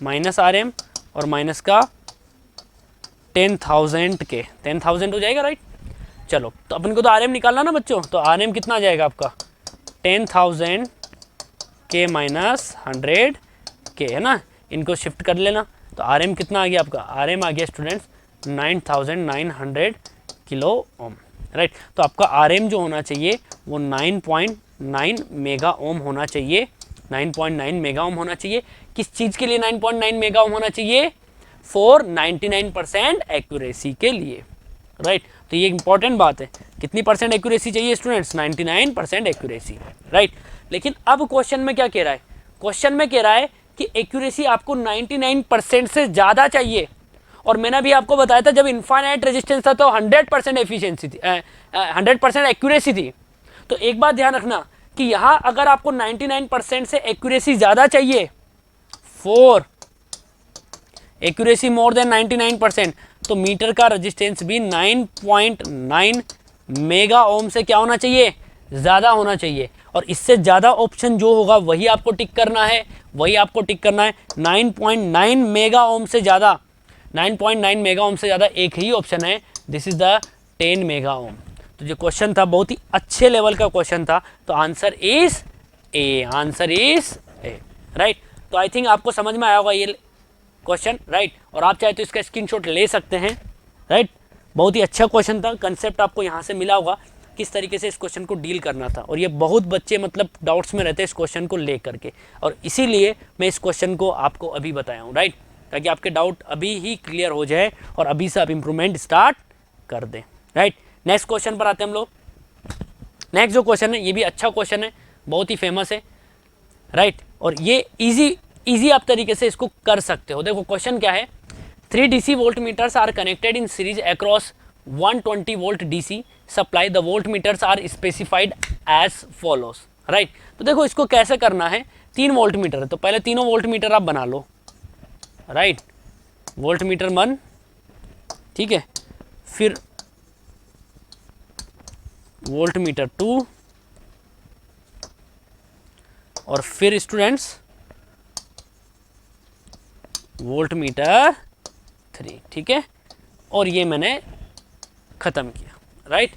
माइनस RM और माइनस का 10,000 के, 10,000 हो जाएगा, राइट। चलो तो अपन को तो RM निकालना ना बच्चों, तो RM कितना आ जाएगा आपका 10,000 के माइनस 100 के, है ना। इनको शिफ्ट कर लेना। तो RM कितना आ गया आपका, RM आ गया स्टूडेंट्स 9,900 किलो ओम, राइट। तो आपका RM जो होना चाहिए वो 9.9 मेगा ओम होना चाहिए, 9.9 मेगा ओम होना चाहिए। किस चीज़ के लिए 9.9 मेगा ओम होना चाहिए, फॉर 99% एक्यूरेसी के लिए, राइट। तो ये इंपॉर्टेंट बात है, कितनी परसेंट एक्यूरेसी चाहिए स्टूडेंट्स, 99% एक्यूरेसी, राइट। लेकिन अब क्वेश्चन में क्या कह रहा है, क्वेश्चन में कह रहा है कि एक्यूरेसी आपको 99% से ज़्यादा चाहिए। और मैंने भी आपको बताया था जब इनफाइनाइट रेजिस्टेंस था तो 100% एफिशिएंसी थी, 100% एक्यूरेसी थी। तो एक बात ध्यान रखना कि यहाँ अगर आपको 99% से एक्यूरेसी ज़्यादा चाहिए, फॉर एक्यूरेसी मोर देन 99%, तो मीटर का रेजिस्टेंस भी 9.9 मेगा ओम से क्या होना चाहिए, ज़्यादा होना चाहिए। और इससे ज़्यादा ऑप्शन जो होगा वही आपको टिक करना है, वही आपको टिक करना है। 9.9 मेगा ओम से ज़्यादा, 9.9 मेगा ओम से ज़्यादा एक ही ऑप्शन है, this is the 10 mega ohm. तो जो क्वेश्चन था बहुत ही अच्छे लेवल का क्वेश्चन था। तो answer is a, answer is a, right. तो आई थिंक आपको समझ में आया होगा ये क्वेश्चन, राइट। और आप चाहे तो इसका स्क्रीनशॉट ले सकते हैं, राइट। बहुत ही अच्छा क्वेश्चन था, कंसेप्ट आपको यहाँ से मिला होगा किस तरीके से इस क्वेश्चन को डील करना था। और ये बहुत बच्चे मतलब डाउट्स में रहते हैं इस क्वेश्चन को ले करके, और इसीलिए मैं इस क्वेश्चन को आपको अभी बताया हूँ, राइट, ताकि आपके डाउट अभी ही क्लियर हो जाए और अभी से आप इम्प्रूवमेंट स्टार्ट कर दें, राइट। नेक्स्ट क्वेश्चन पर आते हैं हम लोग। नेक्स्ट जो क्वेश्चन है ये भी अच्छा क्वेश्चन है, बहुत ही फेमस है, राइट। और ये इजी आप तरीके से इसको कर सकते हो। देखो क्वेश्चन क्या है, 3 DC volt meters are connected in series across 120 volt DC supply, the volt meters are specified as follows, right. तो देखो इसको कैसे करना है, 3 वोल्ट मीटर है तो पहले तीनों वोल्ट मीटर आप बना लो, राइट। वोल्ट मीटर 1, ठीक है, फिर वोल्ट मीटर 2 और फिर स्टूडेंट्स वोल्ट मीटर 3, ठीक है। और ये मैंने ख़त्म किया, राइट।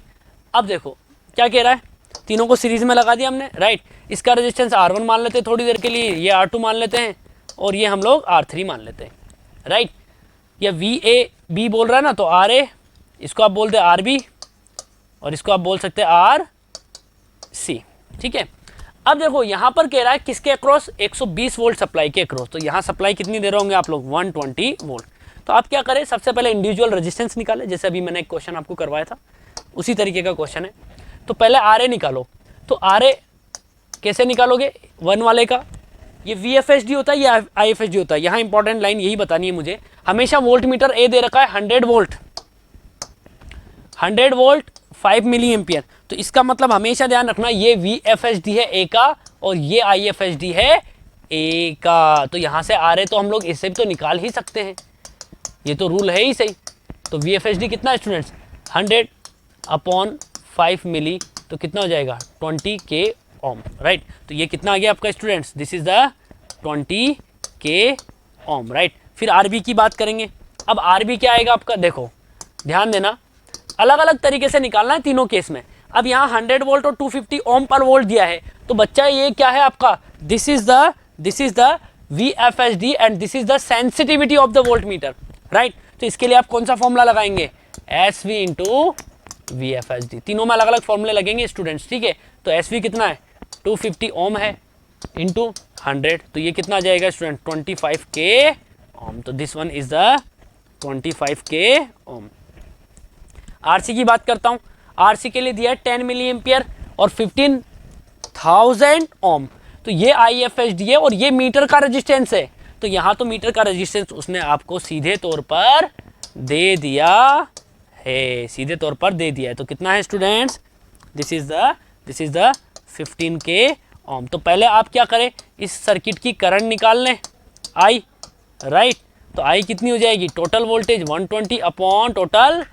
अब देखो क्या कह रहा है, तीनों को सीरीज में लगा दिया हमने, राइट। इसका रेजिस्टेंस R1 मान लेते हैं थोड़ी देर के लिए, ये R2 मान लेते हैं और ये हम लोग R3 मान लेते हैं, राइट। ये VAB बोल रहा है ना, तो RA, इसको आप बोलते हैं RB और इसको आप बोल सकते हैं RC, ठीक है। अब देखो यहाँ पर कह रहा है किसके अक्रॉस, 120 वोल्ट सप्लाई के अक्रॉस। तो यहाँ सप्लाई कितनी दे रहे होंगे आप लोग, 120 वोल्ट। तो आप क्या करें, सबसे पहले इंडिविजुअल रेजिस्टेंस निकालें, जैसे अभी मैंने एक क्वेश्चन आपको करवाया था उसी तरीके का क्वेश्चन है। तो पहले RA निकालो। तो RA कैसे निकालोगे, 1 वाले का, ये VFSD होता है, ये IFSD होता है। यहाँ इंपॉर्टेंट लाइन यही बतानी है मुझे, हमेशा वोल्ट मीटर A दे रखा है 100 वोल्ट, 100 वोल्ट 5 मिली एम्पियर। तो इसका मतलब हमेशा ध्यान रखना, ये VFSD है A का और ये IFSD है A का। तो यहाँ से RA तो हम लोग इससे भी तो निकाल ही सकते हैं, ये तो रूल है ही सही। तो VFSD कितना है स्टूडेंट्स, 100/5 मिली, तो कितना हो जाएगा 20 k ओम, राइट। तो ये कितना आ गया आपका students, this is the 20 k ohm, right. फिर RB की बात करेंगे। अब RB क्या आएगा आपका, देखो ध्यान देना, अलग अलग तरीके से निकालना है तीनों केस में। अब यहाँ 100 वोल्ट और 250 ओम पर वोल्ट दिया है, तो बच्चा ये क्या है आपका, this is the VFSD and this is the sensitivity of the volt meter, right. तो इसके लिए आप कौन सा फॉर्मूला लगाएंगे, SV इंटू VFSD। तीनों में अलग अलग फॉर्मूले लगेंगे स्टूडेंट्स, ठीक है। तो SV कितना है, 250 ओम है इंटू 100, तो ये कितना आ जाएगा स्टूडेंट, 25 k ओम। तो this one is the 25 k ohm. RC की बात करता हूँ। RC के लिए दिया है 10 मिली एम्पियर और 15,000 ओम। तो ये IFSD है और ये मीटर का रेजिस्टेंस है। तो यहाँ तो मीटर का रेजिस्टेंस उसने आपको सीधे तौर पर दे दिया है, सीधे तौर पर दे दिया है। तो कितना है students, this is the 15 k ohm. तो पहले आप क्या करें, इस सर्किट की करंट निकाल लें I, राइट। तो I कितनी हो जाएगी, total voltage 120 upon total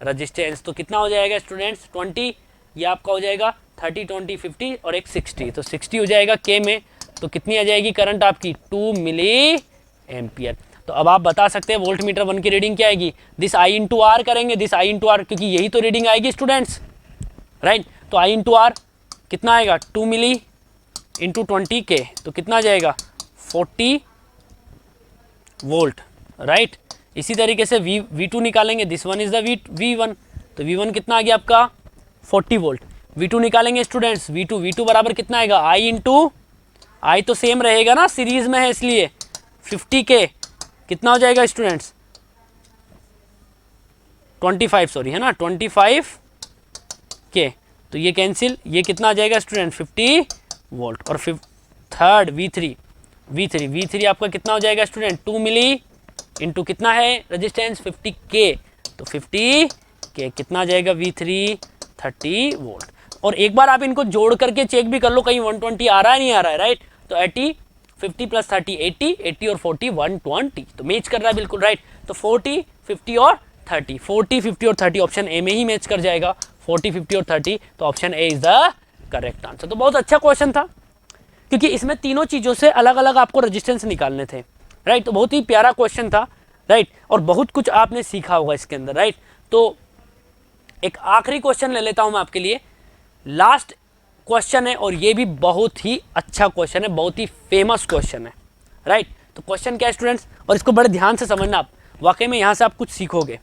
resistance. तो कितना हो जाएगा स्टूडेंट्स, 20, ये आपका हो जाएगा 30, 20, 50 और एक 60, तो 60 हो जाएगा K में। तो कितनी आ जाएगी करंट आपकी, 2 मिली एम्पियर। तो अब आप बता सकते हैं वोल्ट मीटर 1 की रीडिंग क्या आएगी, दिस I इंटू R करेंगे, दिस I इंटू R, क्योंकि यही तो रीडिंग आएगी स्टूडेंट्स, राइट। तो I इंटू R कितना आएगा, 2 मिली इंटू 20 K, तो कितना आ जाएगा 40 वोल्ट, राइट। इसी तरीके से V2 निकालेंगे, this one is the V1, तो V1 कितना आ गया आपका 40 वोल्ट। V2 निकालेंगे स्टूडेंट्स, V2 बराबर कितना आएगा, I इंटू I तो सेम रहेगा ना, सीरीज में है इसलिए 50 k, कितना हो जाएगा स्टूडेंट्स 25, सॉरी है ना 25 k। तो ये कैंसिल, ये कितना आ जाएगा स्टूडेंट 50 वोल्ट। और थर्ड V3 आपका कितना हो जाएगा स्टूडेंट, 2 मिली इंटू कितना है रेजिस्टेंस 50 k, तो 50 k कितना आ जाएगा V3 30 वोल्ट। और एक बार आप इनको जोड़ करके चेक भी कर लो कहीं 120 आ रहा है नहीं आ रहा है, राइट। तो 80, 50 प्लस 30 80, 80 और 40 120, तो मैच कर रहा है बिल्कुल, राइट। तो 40, 50 और 30, 40, 50 और 30 ऑप्शन ए में ही मैच कर जाएगा, 40, 50 और 30, तो option A is the correct answer. तो बहुत अच्छा क्वेश्चन था, क्योंकि इसमें तीनों चीज़ों से अलग अलग आपको रेजिस्टेंस निकालने थे, राइट। तो बहुत ही प्यारा क्वेश्चन था, राइट। और बहुत कुछ आपने सीखा होगा इसके अंदर, राइट। तो एक आखिरी क्वेश्चन ले लेता हूं मैं आपके लिए, लास्ट क्वेश्चन है और ये भी बहुत ही अच्छा क्वेश्चन है, बहुत ही फेमस क्वेश्चन है, राइट। तो क्वेश्चन क्या है स्टूडेंट्स, और इसको बड़े ध्यान से समझना आप, वाकई में यहाँ से आप कुछ सीखोगे।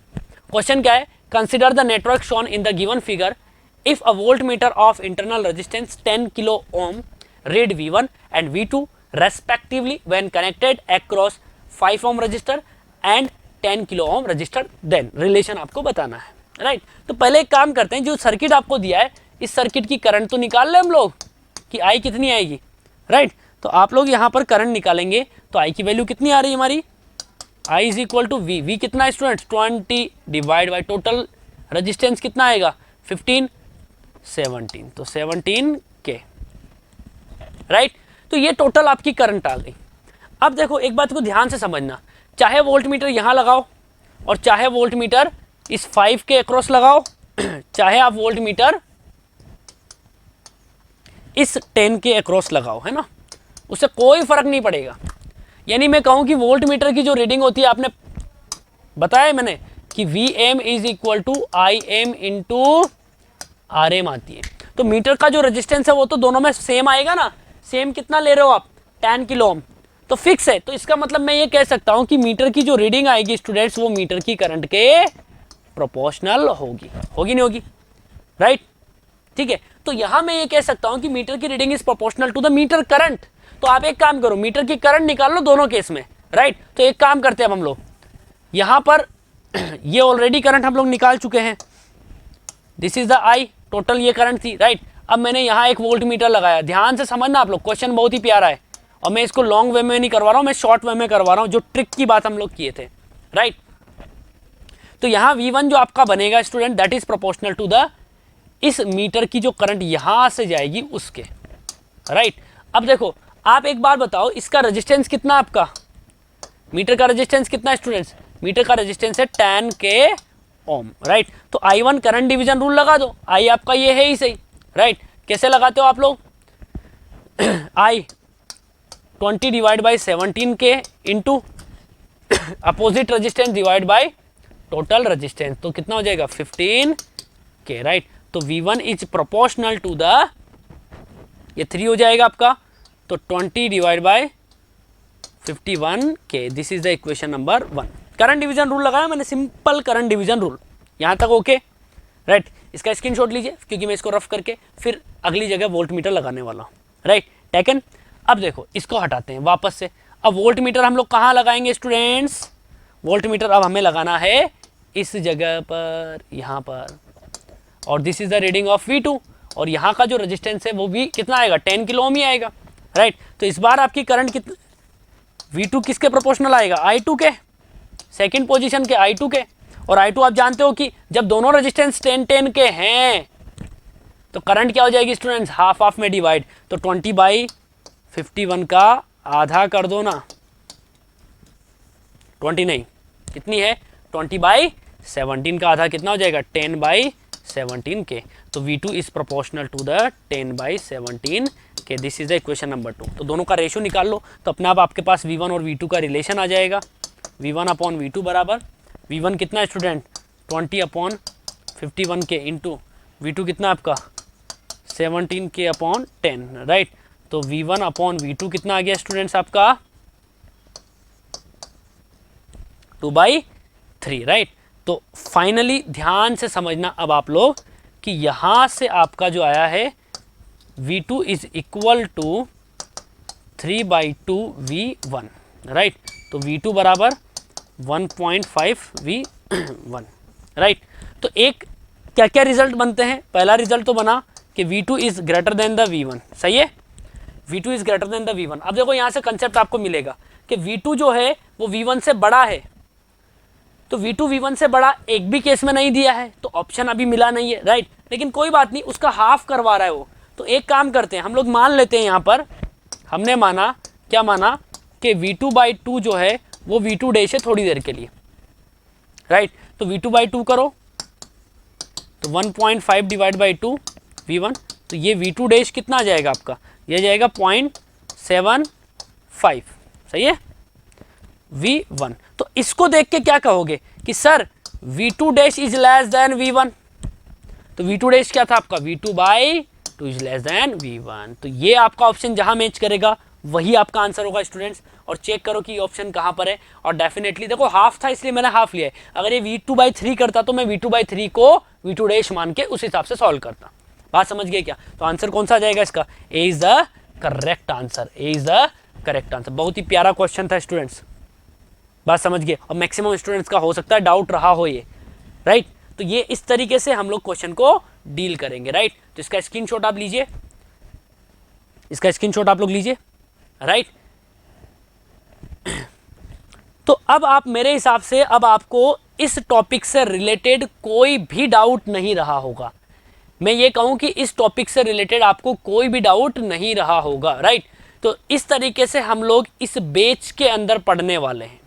क्वेश्चन क्या है, consider the network shown in the given figure if a volt meter of internal resistance 10 kilo ohm read V1 and V2 respectively when connected across 5 ohm resistor and 10 kilo ohm resistor, then relation आपको बताना है, राइट। तो पहले एक काम करते हैं, जो सर्किट आपको दिया है इस सर्किट की करंट तो निकाल ले हम लोग कि I कितनी आएगी, राइट। तो आप लोग यहाँ पर करंट निकालेंगे, तो I की वैल्यू कितनी आ रही है हमारी, I is equal to V कितना है students 20 divide by total resistance कितना आएगा 15, 17, तो 17 K, राइट। तो ये टोटल आपकी करंट आ गई। अब देखो एक बात को ध्यान से समझना, चाहे वोल्ट मीटर यहां लगाओ और चाहे वोल्ट मीटर इस 5 के अक्रॉस लगाओ, चाहे आप वोल्ट मीटर इस 10 के अक्रॉस लगाओ, है ना, उससे कोई फर्क नहीं पड़ेगा। यानी मैं कहूं कि वोल्ट मीटर की जो रीडिंग होती है, आपने बताया मैंने कि Vm is equal to I m into R m आती है। तो मीटर का जो रेजिस्टेंस है वो तो दोनों में सेम आएगा ना, सेम कितना ले रहे हो आप 10 किलो ओम, तो फिक्स है। तो इसका मतलब मैं ये कह सकता हूं कि मीटर की जो रीडिंग आएगी स्टूडेंट्स वो मीटर की करंट के प्रोपोर्शनल होगी, होगी नहीं होगी, राइट, ठीक है। तो यहां मैं ये कह सकता हूं कि मीटर की reading is proportional to the meter current. तो आप एक काम करो, मीटर की करंट निकाल लो दोनों केस में, राइट। तो एक काम करते हैं अब हम लोग, यहां पर ये ऑलरेडी करंट हम लोग निकाल चुके हैं, this is the I, total ये करंट थी, राइट। अब मैंने यहां एक वोल्ट मीटर लगाया, ध्यान से समझना आप लोग, क्वेश्चन बहुत ही प्यारा है और मैं इसको लॉन्ग वे में नहीं करवा रहा हूं, मैं शॉर्ट वे में करवा रहा हूं, जो ट्रिक की बात हम लोग किए थे, राइट। तो यहां V1 जो आपका बनेगा student that is proportional to the इस मीटर की जो करंट यहां से जाएगी उसके, राइट। अब देखो आप एक बार बताओ, इसका रेजिस्टेंस कितना आपका, मीटर का रेजिस्टेंस कितना स्टूडेंट्स, मीटर का रेजिस्टेंस है 10 के ओम, राइट। तो I1 करंट डिवीजन रूल लगा दो, I आपका ये है ही सही, राइट। कैसे लगाते हो आप लोग, I 20 डिवाइड बाई 17 के into opposite resistance divide by total resistance, तो कितना हो जाएगा 15 के, राइट। तो V1 is proportional to the, ये 3 हो जाएगा आपका, तो 20 डिवाइड बाई 51 के, this is the equation number 1। Current division rule लगाया मैंने, सिंपल करंट डिवीजन रूल, यहां तक ओके, राइट। इसका स्क्रीनशॉट लीजिए क्योंकि मैं इसको रफ करके फिर अगली जगह वोल्ट मीटर लगाने वाला हूं, राइट, टेकन। अब देखो इसको हटाते हैं वापस से, अब वोल्ट मीटर हम लोग कहां लगाएंगे स्टूडेंट्स, वोल्ट मीटर अब हमें लगाना है इस जगह पर, यहां पर, और this is the reading of V2, और यहाँ का जो रेजिस्टेंस है वो भी कितना आएगा 10 किलो ओम ही आएगा, राइट। तो इस बार आपकी करंट कितना, V2 किसके प्रोपोर्शनल आएगा, I2 के, सेकंड पोजीशन के I2 के, और I2 आप जानते हो कि जब दोनों रेजिस्टेंस 10-10 के हैं तो करंट क्या हो जाएगी स्टूडेंट्स, हाफ हाफ में डिवाइड, तो 20 बाई 51 का आधा कर दो ना, 20 नहीं, कितनी है 20 बाई 17 का आधा कितना हो जाएगा 10 बाई 17 के, तो V2 is proportional to the 10 by 17 k, this is the equation number 2। तो दोनों का रेशियो निकाल लो, तो अपने आप आपके पास V1 और V2 का रिलेशन आ जाएगा, V1 अपॉन V2 बराबर, V1 कितना स्टूडेंट 20 अपॉन 51 के इंटू V2 कितना आपका 17 के अपॉन 10, राइट। तो V1 अपॉन V2 कितना आ गया स्टूडेंट्स आपका 2/3, राइट। तो फाइनली ध्यान से समझना अब आप लोग कि यहां से आपका जो आया है V2 is equal to 3/2 V1, right. तो V2 बराबर 1.5 V1, राइट। तो एक क्या क्या रिजल्ट बनते हैं, पहला रिजल्ट तो बना कि V2 is greater than the V1, सही है, V2 is greater than the V1। अब देखो यहां से कंसेप्ट आपको मिलेगा कि V2 जो है वो V1 से बड़ा है, तो V2 V1 से बड़ा एक भी केस में नहीं दिया है, तो ऑप्शन अभी मिला नहीं है, राइट। लेकिन कोई बात नहीं, उसका हाफ करवा रहा है वो, तो एक काम करते हैं हम लोग, मान लेते हैं यहां पर हमने माना, क्या माना कि V2/2 जो है वो V2 डैश है थोड़ी देर के लिए, राइट। तो V2/2 करो तो 1.5 डिवाइड बाई 2 V1, तो ये V2 डैश कितना आ जाएगा आपका, ये जाएगा 0.75, सही है V1। तो इसको देख के क्या कहोगे कि sir V2 dash is less than V1, तो V2 डैश क्या था आपका V2/2 is less than V1, तो ये आपका ऑप्शन जहां मैच करेगा वही आपका आंसर होगा स्टूडेंट्स। और चेक करो कि ऑप्शन कहां पर है, और डेफिनेटली देखो हाफ था इसलिए मैंने हाफ लिया है, अगर ये V2/3 करता तो मैं V2/3 को V2 डैश मान के उस हिसाब से सॉल्व करता। बात समझ गए क्या, तो आंसर कौन सा आ जाएगा इसका, A is the correct answer, A is the correct answer. बहुत ही प्यारा क्वेश्चन था स्टूडेंट्स, बात समझ गए, और मैक्सिमम स्टूडेंट्स का हो सकता है डाउट रहा हो ये, राइट। तो ये इस तरीके से हम लोग क्वेश्चन को डील करेंगे, राइट। तो इसका स्क्रीनशॉट आप लीजिए, इसका स्क्रीनशॉट आप लोग लीजिए, राइट। तो अब आप मेरे हिसाब से अब आपको इस टॉपिक से रिलेटेड कोई भी डाउट नहीं रहा होगा, मैं ये कहूं कि इस टॉपिक से रिलेटेड आपको कोई भी डाउट नहीं रहा होगा, राइट। तो इस तरीके से हम लोग इस बैच के अंदर पढ़ने वाले हैं,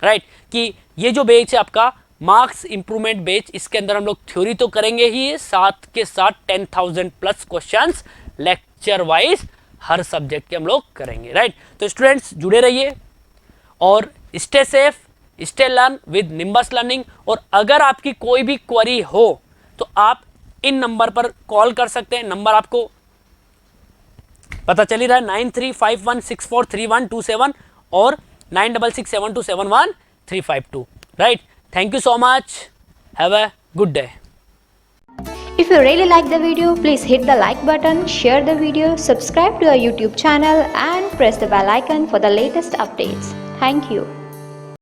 राइट, कि ये जो बैच है आपका मार्क्स इंप्रूवमेंट बैच, इसके अंदर हम लोग थ्योरी तो करेंगे ही, साथ के साथ 10,000 प्लस क्वेश्चंस लेक्चर वाइज हर सब्जेक्ट के हम लोग करेंगे, राइट। तो स्टूडेंट्स जुड़े रहिए और stay safe, stay learn with nimbus learning. और अगर आपकी कोई भी क्वेरी हो तो आप इन नंबर पर कॉल कर सकते हैं। नंबर आपको पता चल ही रहा है 9351643127 और 9667271352, right. Thank you so much, have a good day. If you really like the video, please hit the like button, share the video, subscribe to our YouTube channel and press the bell icon for the latest updates. Thank you.